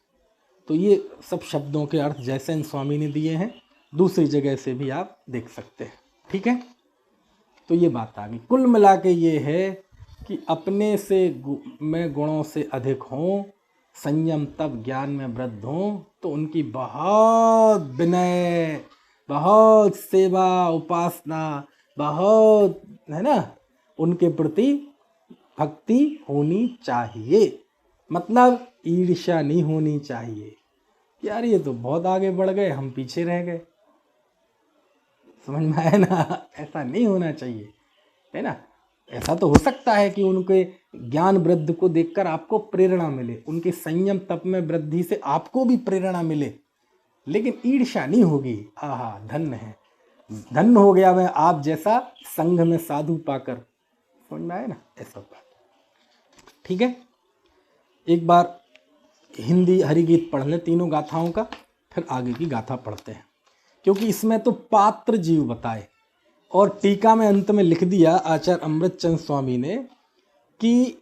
तो ये सब शब्दों के अर्थ जयसेन स्वामी ने दिए हैं, दूसरी जगह से भी आप देख सकते हैं, ठीक है। तो ये बात आ गई। कुल मिला के ये है कि अपने से में गुणों से अधिक हों, संयम तब ज्ञान में वृद्ध हों, तो उनकी बहुत विनय, बहुत सेवा उपासना, बहुत, है ना, उनके प्रति भक्ति होनी चाहिए। मतलब ईर्ष्या नहीं होनी चाहिए, यार ये तो बहुत आगे बढ़ गए, हम पीछे रह गए, समझ में आया ना, ऐसा नहीं होना चाहिए, है ना। ऐसा तो हो सकता है कि उनके ज्ञान वृद्धि को देखकर आपको प्रेरणा मिले, उनके संयम तप में वृद्धि से आपको भी प्रेरणा मिले, लेकिन ईर्ष्या नहीं होगी। आहा धन्य है, धन्य हो गया मैं आप जैसा संघ में साधु पाकर, समझ में आया ना, ऐसा बात, ठीक है। एक बार हिंदी हरिगीत पढ़ लें तीनों गाथाओं का, फिर आगे की गाथा पढ़ते हैं, क्योंकि इसमें तो पात्र जीव बताए, और टीका में अंत में लिख दिया आचार्य अमृतचंद स्वामी ने कि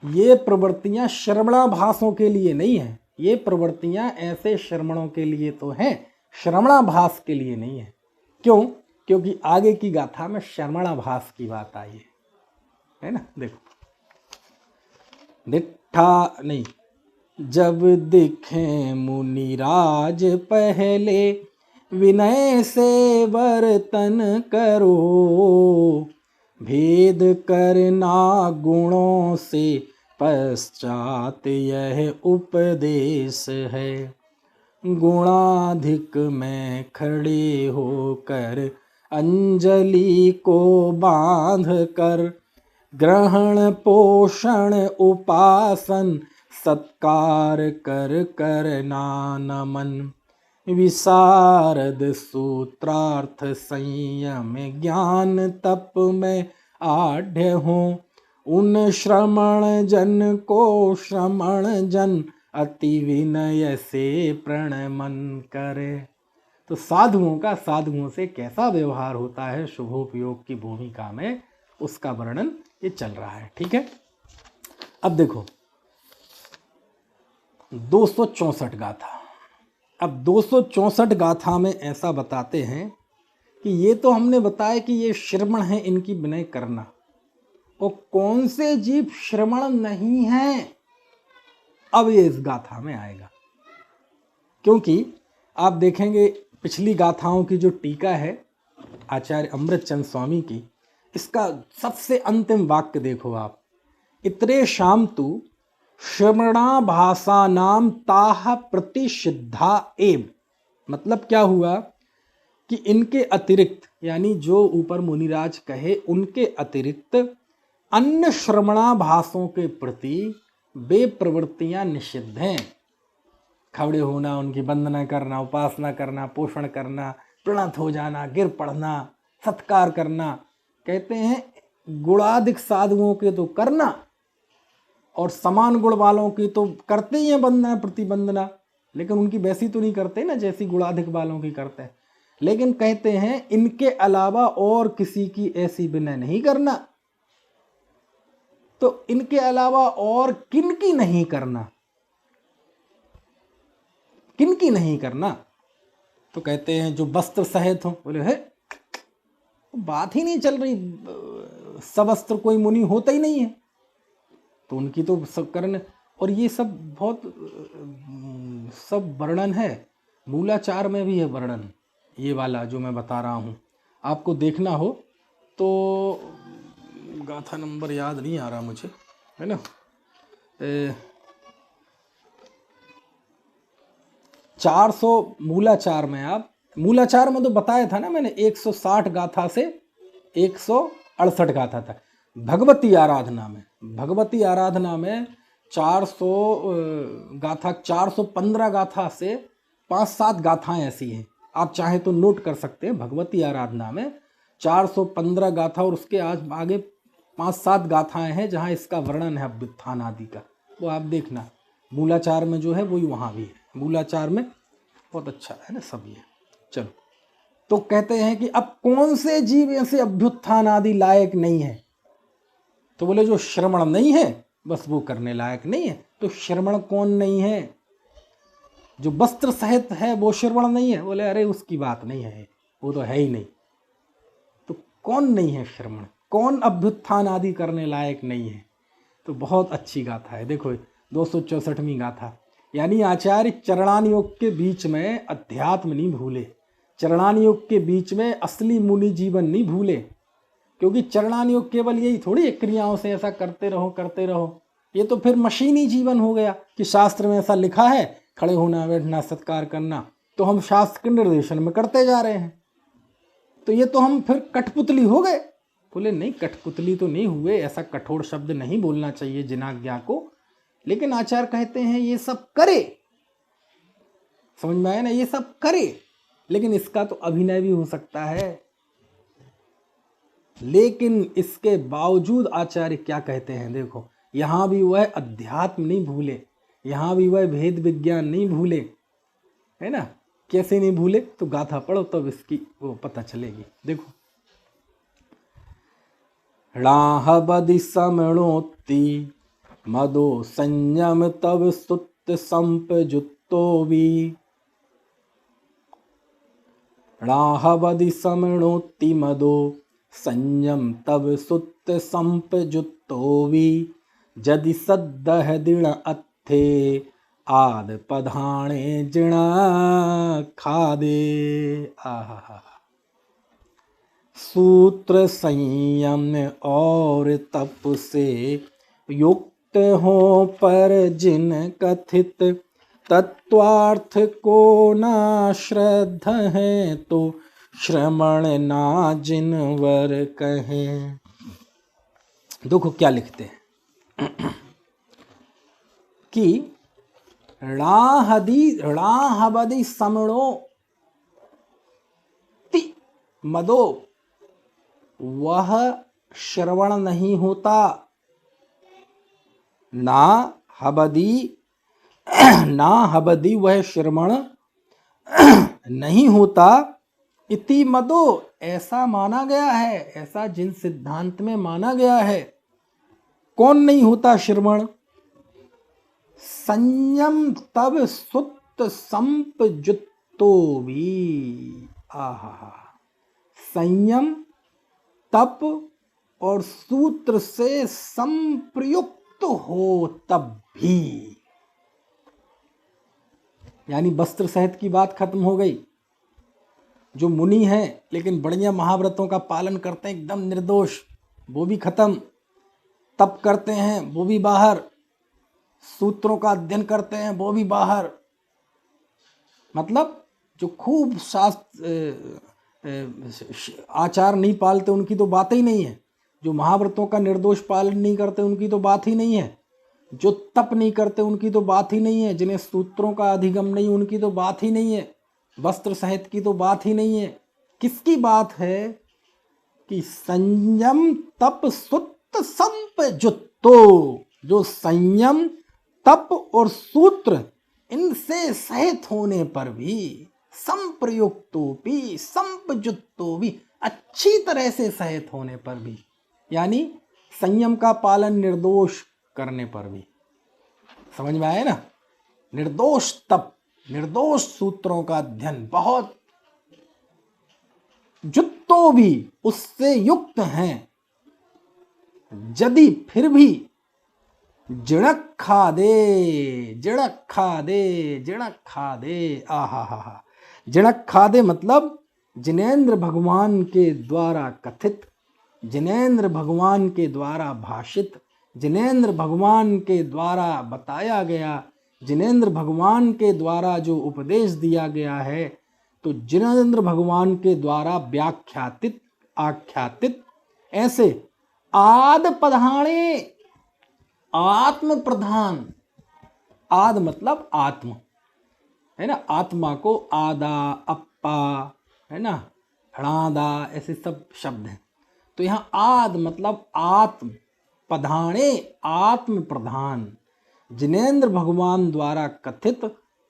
ये प्रवृत्तियां श्रवणाभासों के लिए नहीं है, ये प्रवृत्तियां ऐसे श्रवणों के लिए तो हैं, श्रवणाभास के लिए नहीं है। क्यों? क्योंकि आगे की गाथा में श्रवणाभास की बात आई है ना। देखो दिट्ठा नहीं, जब दिखें मुनिराज पहले, विनय से वर्तन करो। भेद करना गुणों से पश्चात यह उपदेश है। गुणाधिक में खड़े होकर अंजलि को बांध कर, ग्रहण पोषण उपासन सत्कार कर करना नमन। विशारद सूत्रार्थ संयम ज्ञान तप में आढ़ हो। उन श्रमण जन को श्रमण जन अति विनय से प्रणमन करे। तो साधुओं का साधुओं से कैसा व्यवहार होता है शुभोपयोग की भूमिका में, उसका वर्णन ये चल रहा है। ठीक है, अब देखो 264 गाथा। अब 264 गाथा में ऐसा बताते हैं कि ये तो हमने बताया कि ये श्रमण है, इनकी विनय करना, और कौन से जीव श्रमण नहीं हैं, अब ये इस गाथा में आएगा। क्योंकि आप देखेंगे पिछली गाथाओं की जो टीका है आचार्य अमृतचंद स्वामी की, इसका सबसे अंतिम वाक्य देखो आप, इतरे शाम तु श्रमणा भाषा नाम ताह प्रतिषिद्धा एव। मतलब क्या हुआ कि इनके अतिरिक्त, यानी जो ऊपर मुनिराज कहे उनके अतिरिक्त अन्य श्रमणा भाषों के प्रति वे प्रवृत्तियां निषिद्ध हैं। खड़े होना, उनकी वंदना करना, उपासना करना, पोषण करना, प्रणत हो जाना, गिर पड़ना, सत्कार करना, कहते हैं गुणाधिक साधुओं के तो करना और समान गुण वालों की तो करते ही हैं वंदना प्रतिवंदना, लेकिन उनकी वैसी तो नहीं करते ना जैसी गुणाधिक वालों की करते हैं। लेकिन कहते हैं इनके अलावा और किसी की ऐसी विनय नहीं करना। तो इनके अलावा और किनकी नहीं करना, किनकी नहीं करना? तो कहते हैं जो वस्त्र सहित हो। बोले है बात ही नहीं चल रही, सवस्त्र कोई मुनि होता ही नहीं है, तो उनकी तो सब करने। और ये सब बहुत सब वर्णन है, मूलाचार में भी है वर्णन, ये वाला जो मैं बता रहा हूँ। आपको देखना हो तो गाथा नंबर याद नहीं आ रहा मुझे, है ना, 400 मूलाचार में। आप मूलाचार में तो बताया था ना मैंने, 160 गाथा से 168 गाथा तक। भगवती आराधना में, भगवती आराधना में 400 गाथा, 415 गाथा से 5-7 गाथाएं ऐसी हैं, आप चाहे तो नोट कर सकते हैं। भगवती आराधना में 415 गाथा और उसके आगे 5-7 गाथाएं हैं जहां इसका वर्णन है अभ्युत्थान आदि का, वो आप देखना। मूलाचार में जो है वही वहां भी है, मूलाचार में बहुत अच्छा है ना सब ये। चलो, तो कहते हैं कि अब कौन से जीव ऐसे अभ्युत्थान आदि लायक नहीं है? तो बोले जो श्रमण नहीं है बस वो करने लायक नहीं है। तो श्रमण कौन नहीं है? जो वस्त्र सहित है वो श्रमण नहीं है। बोले अरे उसकी बात नहीं है, वो तो है ही नहीं। तो कौन नहीं है श्रमण, कौन अभ्युत्थान आदि करने लायक नहीं है? तो बहुत अच्छी गाथा है, देखो 264वीं गाथा। यानी आचार्य चरणान योग के बीच में अध्यात्म नहीं भूले, चरणान योग के बीच में असली मुनि जीवन नहीं भूले। क्योंकि चरणान योग केवल यही थोड़ी है क्रियाओं से ऐसा करते रहो करते रहो, ये तो फिर मशीनी जीवन हो गया कि शास्त्र में ऐसा लिखा है खड़े होना बैठना सत्कार करना, तो हम शास्त्र के निर्देशन में करते जा रहे हैं, तो ये तो हम फिर कठपुतली हो गए। बोले नहीं, कठपुतली तो नहीं हुए, ऐसा कठोर शब्द नहीं बोलना चाहिए जिनाज्ञा को। लेकिन आचार्य कहते हैं ये सब करे, समझ में आया ना, ये सब करे, लेकिन इसका तो अभिनय भी हो सकता है। लेकिन इसके बावजूद आचार्य क्या कहते हैं, देखो यहां भी वह अध्यात्म नहीं भूले, यहां भी वह भेद विज्ञान नहीं भूले, है ना। कैसे नहीं भूले? तो गाथा पढ़ो तब इसकी वो पता चलेगी। देखो, राहबदि समणोत्ति मदो संयम तब सुत संपजुत्तो भी। राहबदि समणोत्ति मदो संयम तब सुत संपजुत्तो भी। जदि सद्दह दृढ़ अत्थे आद पधाणे जिणा खादे। आहा, सूत्र संयम और तप से युक्त हो पर जिन कथित तत्वार्थ को ना श्रद्ध है, तो श्रमण ना जिनवर कहें। देखो क्या लिखते हैं कि णाहबदि समणो ति मदो, वह श्रवण नहीं होता। ना हबदी वह श्रवण नहीं होता। इति मदो, ऐसा माना गया है, ऐसा जिन सिद्धांत में माना गया है। कौन नहीं होता श्रवण? संयम तब सुत संपजुत्तो भी। आहा, संयम तप और सूत्र से संप्रयुक्त हो तब भी। यानी वस्त्र सहित की बात खत्म हो गई। जो मुनि हैं लेकिन बढ़िया महाव्रतों का पालन करते हैं, एकदम निर्दोष, वो भी खत्म। तप करते हैं वो भी बाहर, सूत्रों का अध्ययन करते हैं वो भी बाहर। मतलब जो खूब शास्त्र आचार नहीं पालते उनकी तो बात ही नहीं है। जो महाव्रतों का निर्दोष पालन नहीं करते उनकी तो बात ही नहीं है। जो तप नहीं करते उनकी तो बात ही नहीं है। जिन्हें सूत्रों का अधिगम नहीं उनकी तो बात ही नहीं है। वस्त्र सहित की तो बात ही नहीं है। किसकी बात है? कि संयम तप सुत संपजुत्तो, जो संयम तप और सूत्र इनसे सहित होने पर भी, संप्रयुक्तोपि संपजुत्तोपि, अच्छी तरह से सहित होने पर भी, यानी संयम का पालन निर्दोष करने पर भी। समझ में आए ना? निर्दोष तप, निर्दोष सूत्रों का अध्ययन, बहुत जुत्तो भी उससे युक्त हैं, यदि फिर भी जिणक खादे, जिणक खादे, जिणक खादे। आहा, जिणक खादे मतलब जिनेंद्र भगवान के द्वारा कथित, जिनेंद्र भगवान के द्वारा भाषित, जिनेंद्र भगवान के द्वारा बताया गया, जिनेंद्र भगवान के द्वारा जो उपदेश दिया गया है, तो जिनेंद्र भगवान के द्वारा व्याख्यातित आख्यातित ऐसे आद पधाणे, आत्म प्रधान। आद मतलब आत्म, है ना? आत्मा को आदा, अप्पा, है ना, हणादा, ऐसे सब शब्द हैं। तो यहाँ आद मतलब आत्म, पधाणे आत्म प्रधान, जिनेंद्र भगवान द्वारा कथित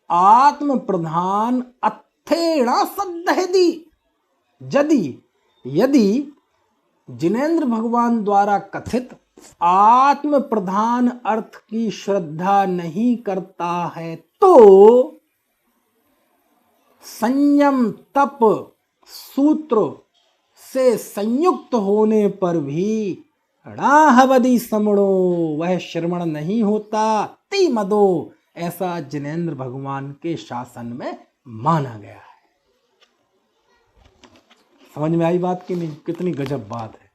आत्म प्रधान अथेणा सद्धेदि। यदि जिनेंद्र भगवान द्वारा कथित आत्म प्रधान अर्थ की श्रद्धा नहीं करता है, तो संयम तप सूत्र से संयुक्त होने पर भी णाहबदि समणो, वह श्रवण नहीं होता। ति मदो, ऐसा जिनेंद्र भगवान के शासन में माना गया है। समझ में आई बात कि नहीं? कितनी गजब बात है,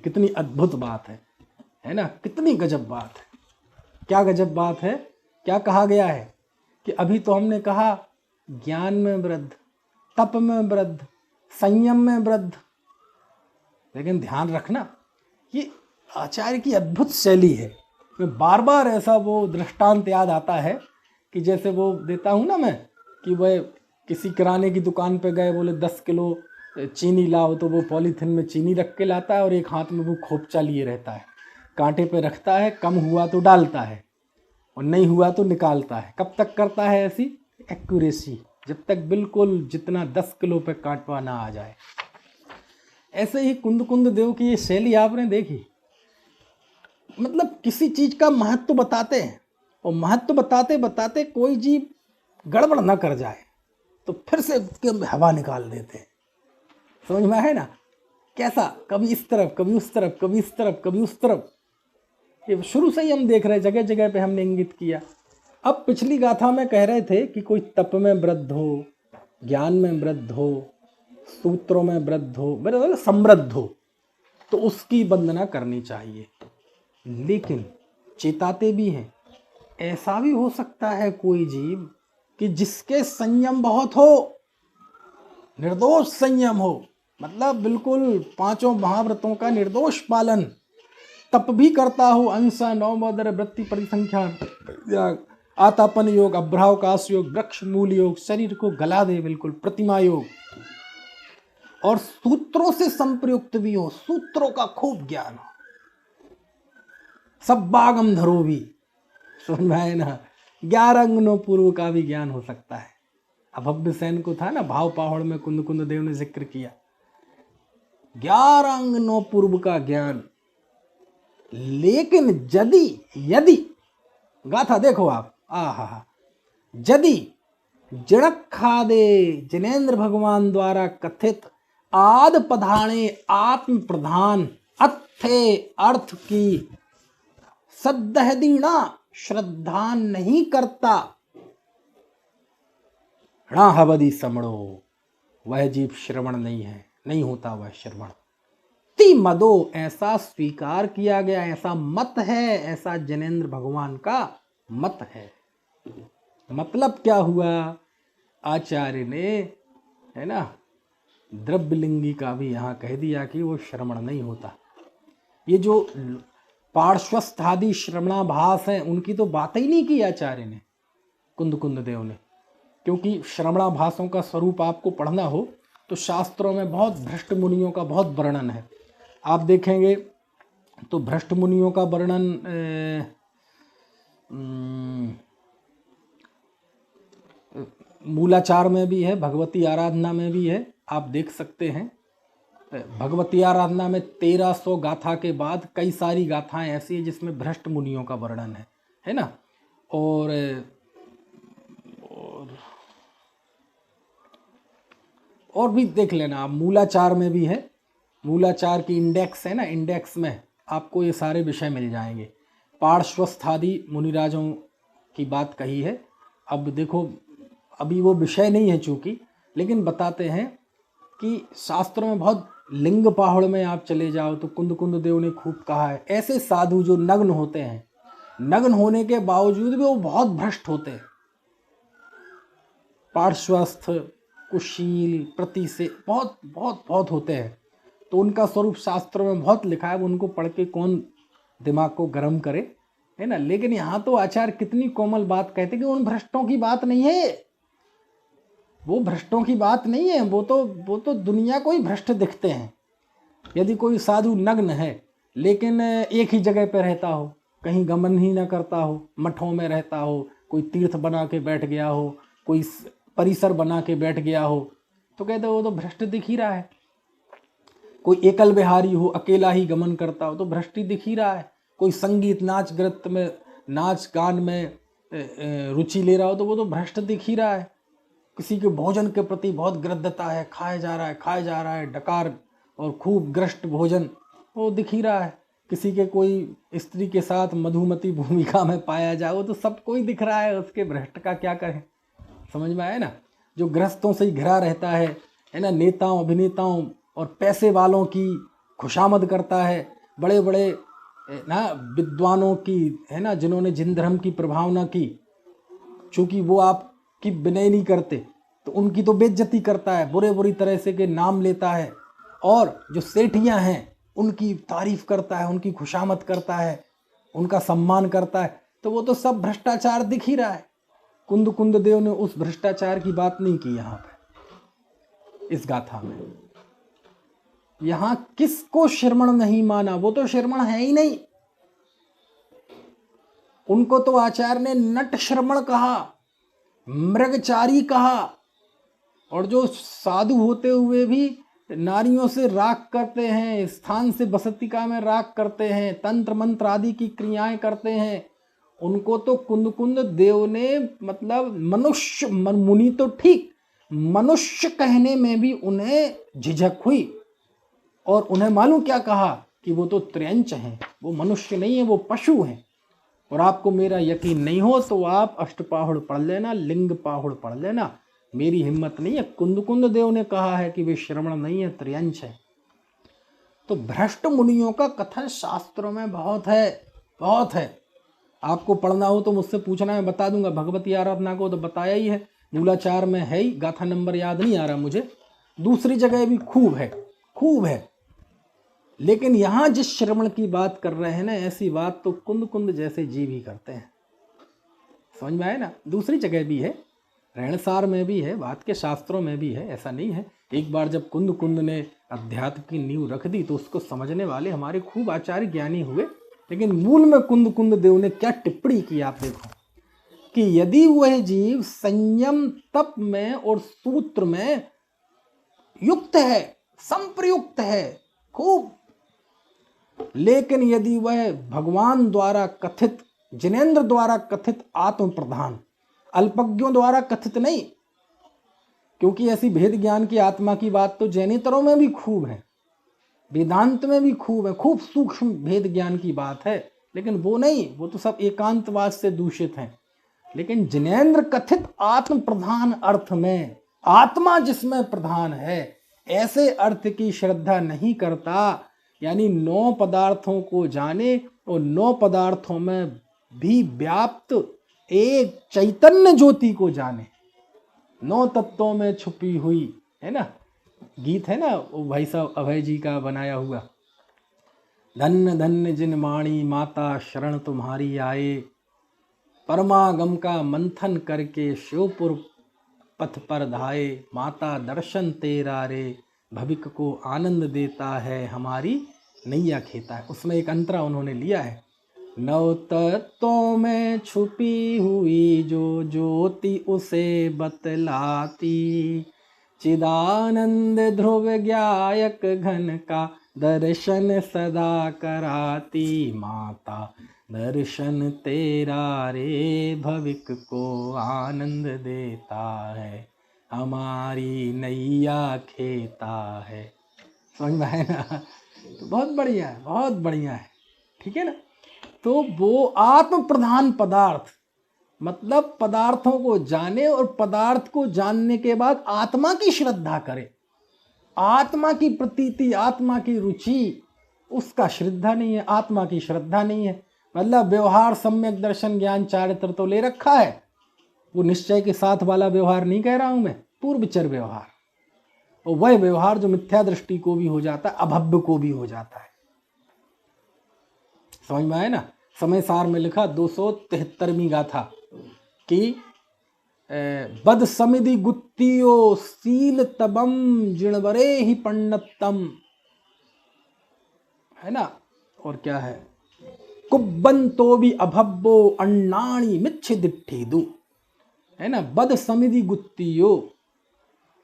कितनी अद्भुत बात है ना? कितनी गजब बात है। क्या गजब बात है? क्या कहा गया है कि अभी तो हमने कहा ज्ञान में वृद्ध, तप में वृद्ध, संयम में वृद्ध, लेकिन ध्यान रखना ये आचार्य की अद्भुत शैली है। मैं बार बार ऐसा वो दृष्टांत याद आता है कि जैसे वो देता हूँ ना मैं, कि वह किसी किराने की दुकान पे गए, बोले 10 किलो चीनी लाओ, तो वो पॉलीथिन में चीनी रख के लाता है और एक हाथ में वो खोपचा लिए रहता है, कांटे पे रखता है, कम हुआ तो डालता है और नहीं हुआ तो निकालता है। कब तक करता है ऐसी एक्यूरेसी? जब तक बिल्कुल जितना 10 किलो पे कांटवा ना आ जाए। ऐसे ही कुंद देव की ये शैली आपने देखी। मतलब किसी चीज का महत्व बताते हैं और महत्व बताते बताते कोई जीव गड़बड़ ना कर जाए तो फिर से उसके हवा निकाल देते हैं। समझ में है ना? कैसा, कभी इस तरफ, कभी उस तरफ, कभी इस तरफ, कभी उस तरफ। ये शुरू से ही हम देख रहे हैं, जगह जगह पे हमने इंगित किया। अब पिछली गाथा में कह रहे थे कि कोई तप में वृद्ध हो, ज्ञान में वृद्ध हो, सूत्रों में वृद्ध हो, मतलब समृद्ध हो, तो उसकी वंदना करनी चाहिए। लेकिन चेताते भी हैं, ऐसा भी हो सकता है कोई जीव कि जिसके संयम बहुत हो, निर्दोष संयम हो, मतलब बिल्कुल पांचों महाव्रतों का निर्दोष पालन, तप भी करता हो, अंसा नवमोदर वृत्ति परिसंख्या, आतापन योग, अभ्रावकाश योग, वृक्ष मूल योग, शरीर को गला दे बिल्कुल, प्रतिमा योग, और सूत्रों से संप्रयुक्त भी हो, सूत्रों का खूब ज्ञान हो, सब बागम धरो भी, समझ में आए ना, 11 अंगनों पूर्व का भी ज्ञान हो सकता है। अभव्य सेन को था ना, भाव पाहड़ में कुंद कुंद देव ने जिक्र किया, 11 अंगनों पूर्व का ज्ञान। लेकिन यदि गाथा देखो आप, आहा, यदि जड़खादे जिनेन्द्र भगवान द्वारा कथित आद पधाणे आत्म प्रधान अथे अर्थ की सद्दहदीणा श्रद्धा नहीं करता, हवदी समणो, वह जीव श्रवण नहीं है, नहीं होता वह श्रवण। ति मदो, ऐसा स्वीकार किया गया, ऐसा मत है, ऐसा जिनेन्द्र भगवान का मत है। मतलब क्या हुआ, आचार्य ने, है ना, द्रव्यलिंगी का भी यहाँ कह दिया कि वो श्रवण नहीं होता। ये जो पार्श्वस्थादि श्रवणाभास हैं, उनकी तो बात ही नहीं की आचार्य ने, कुंद कुंद देव ने, क्योंकि श्रवणाभासों का स्वरूप आपको पढ़ना हो तो शास्त्रों में बहुत भ्रष्ट मुनियों का बहुत वर्णन है। आप देखेंगे तो भ्रष्ट मुनियों का वर्णन मूलाचार में भी है, भगवती आराधना में भी है, आप देख सकते हैं। भगवती आराधना में 1300 गाथा के बाद कई सारी गाथाएं ऐसी हैं जिसमें भ्रष्ट मुनियों का वर्णन है ना। और भी देख लेना आप, मूलाचार में भी है, मूलाचार की इंडेक्स है ना, इंडेक्स में आपको ये सारे विषय मिल जाएंगे। पार्श्वस्थादि मुनिराजों की बात कही है। अब देखो, अभी वो विषय नहीं है चूँकि, लेकिन बताते हैं कि शास्त्रों में बहुत, लिंग पाहड़ में आप चले जाओ तो कुंद कुंद देव ने खूब कहा है, ऐसे साधु जो नग्न होते हैं, नग्न होने के बावजूद भी वो बहुत भ्रष्ट होते हैं, पार्श्वस्थ, कुशील, प्रति से बहुत बहुत बहुत होते हैं, तो उनका स्वरूप शास्त्रों में बहुत लिखा है। उनको पढ़ के कौन दिमाग को गर्म करे, है ना। लेकिन यहाँ तो आचार्य कितनी कोमल बात कहते कि उन भ्रष्टों की बात नहीं है, वो भ्रष्टों की बात नहीं है, वो तो दुनिया को ही भ्रष्ट दिखते हैं। यदि कोई साधु नग्न है लेकिन एक ही जगह पर रहता हो, कहीं गमन ही ना करता हो, मठों में रहता हो, कोई तीर्थ बना के बैठ गया हो, कोई परिसर बना के बैठ गया हो, तो कहते वो तो भ्रष्ट दिख ही रहा है। कोई एकल बिहारी हो, अकेला ही गमन करता हो, तो भ्रष्ट ही दिख ही रहा है। कोई संगीत नाच नृत्य में, नाच गान में रुचि ले रहा हो, तो वो तो भ्रष्ट दिख ही रहा है। किसी के भोजन के प्रति बहुत ग्रद्धता है, खाया जा रहा है डकार और खूब ग्रस्त भोजन, वो दिख ही रहा है। किसी के कोई स्त्री के साथ मधुमती भूमिका में पाया जाए, वो तो सबको ही दिख रहा है, उसके भ्रष्ट का क्या करें, समझ में आया ना। जो ग्रस्तों से ही घिरा रहता है ना, नेताओं अभिनेताओं और पैसे वालों की खुशामद करता है, बड़े बड़े ना विद्वानों की, है ना, जिन्होंने जिन धर्म की प्रभावना की, चूँकि वो आपकी विनय नहीं करते तो उनकी तो बेइज्जती करता है, बुरी तरह से के नाम लेता है। और जो सेठियां हैं उनकी तारीफ करता है, उनकी खुशामद करता है, उनका सम्मान करता है, तो वो तो सब भ्रष्टाचार दिख ही रहा है। कुंद कुंद देव ने उस भ्रष्टाचार की बात नहीं की यहाँ पे, इस गाथा में। यहाँ किसको श्रमण नहीं माना, वो तो श्रमण है ही नहीं। उनको तो आचार्य ने नट श्रमण कहा, मृगचारी कहा, और जो साधु होते हुए भी नारियों से राग करते हैं, स्थान से बसतिका में राग करते हैं, तंत्र मंत्र आदि की क्रियाएं करते हैं, उनको तो कुंद कुंद देव ने, मतलब मनुष्य, मुनि तो ठीक, मनुष्य कहने में भी उन्हें झिझक हुई। और उन्हें मालूम क्या कहा कि वो तो त्र्यंच हैं, वो मनुष्य नहीं है, वो पशु हैं। और आपको मेरा यकीन नहीं हो तो आप अष्टपाहुड़ पढ़ लेना, लिंग पाहुड़ पढ़ लेना। मेरी हिम्मत नहीं है। कुंद देव ने कहा है कि वे श्रवण नहीं है, त्रियंश है। तो भ्रष्ट मुनियों का कथन शास्त्रों में बहुत है, बहुत है। आपको पढ़ना हो तो मुझसे पूछना, मैं बता दूंगा। भगवती आराधना को तो बताया ही है, मूलाचार में है ही, गाथा नंबर याद नहीं आ रहा मुझे, दूसरी जगह भी खूब है, खूब है। लेकिन यहां जिस श्रवण की बात कर रहे हैं ना, ऐसी बात तो कुंद जैसे जीव ही करते हैं। समझ में आए ना? दूसरी जगह भी है, रहणसार में भी है, बात के शास्त्रों में भी है, ऐसा नहीं है। एक बार जब कुंद ने अध्यात्म की नींव रख दी तो उसको समझने वाले हमारे खूब आचार्य ज्ञानी हुए। लेकिन मूल में कुंद देव ने क्या टिप्पणी की आप देखो, कि यदि वह जीव संयम तप में और सूत्र में युक्त है, संप्रयुक्त है खूब, लेकिन यदि वह भगवान द्वारा कथित, जिनेंद्र द्वारा कथित आत्म प्रधान, अल्पज्ञों द्वारा कथित नहीं, क्योंकि ऐसी भेद ज्ञान की आत्मा की बात तो जैनेतरों में भी खूब है, वेदांत में भी खूब है, खूब सूक्ष्म भेद ज्ञान की बात है। लेकिन वो नहीं, वो तो सब एकांतवाद से दूषित हैं। लेकिन जिनेंद्र कथित आत्म प्रधान अर्थ में, आत्मा जिसमें प्रधान है, ऐसे अर्थ की श्रद्धा नहीं करता। यानी 9 पदार्थों को जाने और 9 पदार्थों में भी व्याप्त एक चैतन्य ज्योति को जाने, 9 तत्वों में छुपी हुई, है ना, गीत है ना वो भाई साहब अभय जी का बनाया हुआ, धन्य धन्य जिन माणी माता शरण तुम्हारी आए, परमागम का मंथन करके शिवपुर पथ पर धाये, माता दर्शन तेरा रे भविक को आनंद देता है, हमारी नैया खेता है। उसमें एक अंतरा उन्होंने लिया है, 9 तत्वों में छुपी हुई जो ज्योति उसे बतलाती, चिदानंद ध्रुव ज्ञायक घन का दर्शन सदा कराती, माता दर्शन तेरा रे भविक को आनंद देता है, हमारी नैया खेता है। समझ में आए ना? तो बहुत बढ़िया है, बहुत बढ़िया है, ठीक है ना। तो वो आत्म प्रधान पदार्थ, मतलब पदार्थों को जाने और पदार्थ को जानने के बाद आत्मा की श्रद्धा करे, आत्मा की प्रतीति, आत्मा की रुचि, उसका श्रद्धा नहीं है, आत्मा की श्रद्धा नहीं है। मतलब व्यवहार सम्यक दर्शन ज्ञान चारित्र तो ले रखा है, वो निश्चय के साथ वाला व्यवहार नहीं कह रहा हूं मैं, पूर्वचर व्यवहार, और वह व्यवहार जो मिथ्या दृष्टि को भी हो जाता है, अभव्य को भी हो जाता है। समझ में आए ना? समय सार में लिखा 273वीं गाथा कि बद समिधि गुत्तियो सील तबम जिणवरे ही पंडितम, है ना। और क्या है, कुब्बंतो भी अभब्बो अन्नाणी मिच्छ दिट्ठीदु, है ना। बद समिधि गुत्तियो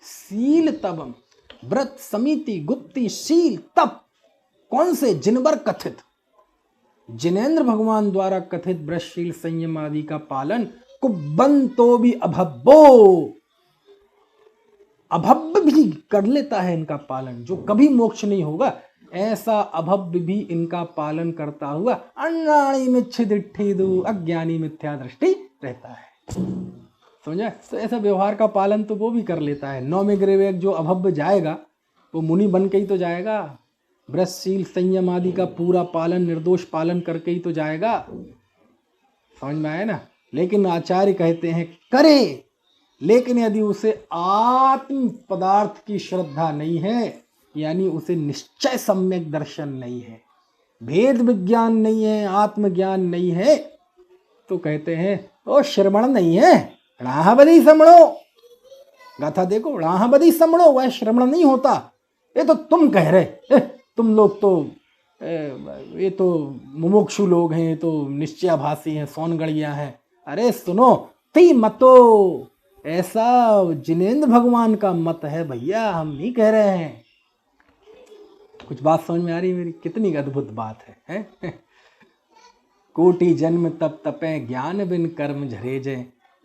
सील तबम, व्रत समिति गुप्ति शील तप, कौन से? जिनवर कथित, जिनेंद्र भगवान द्वारा कथित ब्रशशील संयम आदि का पालन, कुब्बंतो भी अभब्बो, अभव्य भी कर लेता है इनका पालन, जो कभी मोक्ष नहीं होगा ऐसा अभव्य भी इनका पालन करता हुआ अन्नाणी मिच्छ दिट्ठीदु, अज्ञानी मिथ्या दृष्टि रहता है। समझा? तो ऐसा व्यवहार का पालन तो वो भी कर लेता है। 9वें ग्रेवेक जो अभव्य जाएगा वो मुनि बन के ही तो जाएगा, ब्रशशील संयम आदि का पूरा पालन, निर्दोष पालन करके ही तो जाएगा। समझ में आया ना? लेकिन आचार्य कहते हैं करे, लेकिन यदि उसे आत्म पदार्थ की श्रद्धा नहीं है, यानी उसे निश्चय सम्यक दर्शन नहीं है, भेद विज्ञान नहीं है, आत्मज्ञान नहीं है, तो कहते हैं ओ श्रवण नहीं है, राहबदी समणो। गाथा देखो, राहबदी समणो, वह श्रवण नहीं होता। ये तो तुम कह रहे, तुम लोग तो ये तो मुमुक्षु लोग हैं, ये तो निश्चयाभासी हैं, सोनगढ़िया हैं। अरे सुनो, ती मतो, ऐसा जिनेंद्र भगवान का मत है भैया, हम नहीं कह रहे हैं। कुछ बात समझ में आ रही मेरी? कितनी अद्भुत बात है? कोटि जन्म तप तपे ज्ञान बिन कर्म झरेजे,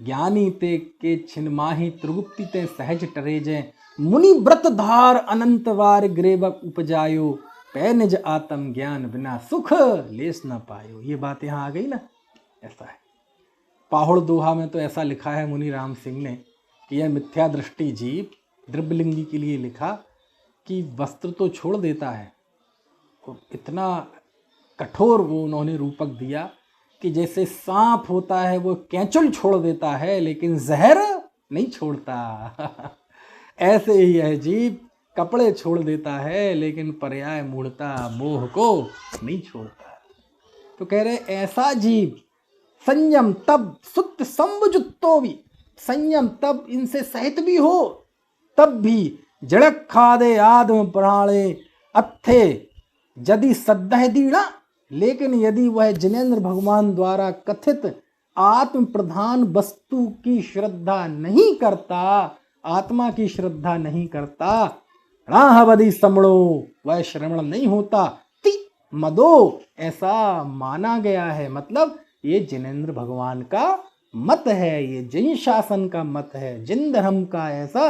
ज्ञानी ते के छिन्माही त्रिगुप्ति ते सहज टरेजे, मुनि व्रत धार अनंत वार ग्रेवक उपजायो, पै निज आत्म ज्ञान बिना सुख लेस न पायो। ये बात यहाँ आ गई ना, ऐसा है। पाहुड़ दोहा में तो ऐसा लिखा है मुनि राम सिंह ने कि यह मिथ्या दृष्टि जीव द्रव्यलिंगी के लिए लिखा कि वस्त्र तो छोड़ देता है, और इतना कठोर वो उन्होंने रूपक दिया कि जैसे सांप होता है वो कैंचुल छोड़ देता है लेकिन जहर नहीं छोड़ता। ऐसे ही यह जीव कपड़े छोड़ देता है लेकिन पर्याय मूढ़ता मोह को नहीं छोड़ता। तो कह रहे ऐसा जीव संयम तब सुत संवजुत्तो भी, संयम तब इनसे सहित भी हो तब भी जड़क खादे आदम प्राणे अत्थे यदि सद्दह दीड़ा, लेकिन यदि वह जिनेंद्र भगवान द्वारा कथित आत्म प्रधान वस्तु की श्रद्धा नहीं करता, आत्मा की श्रद्धा नहीं करता, राहवदि समणो वह श्रवण नहीं होता, ति मदो ऐसा माना गया है। मतलब ये जिनेंद्र भगवान का मत है, ये जैन शासन का मत है, जिन धर्म का ऐसा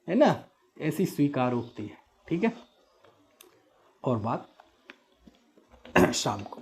है ना, ऐसी स्वीकारोक्ति है। ठीक है, और बात शाम को।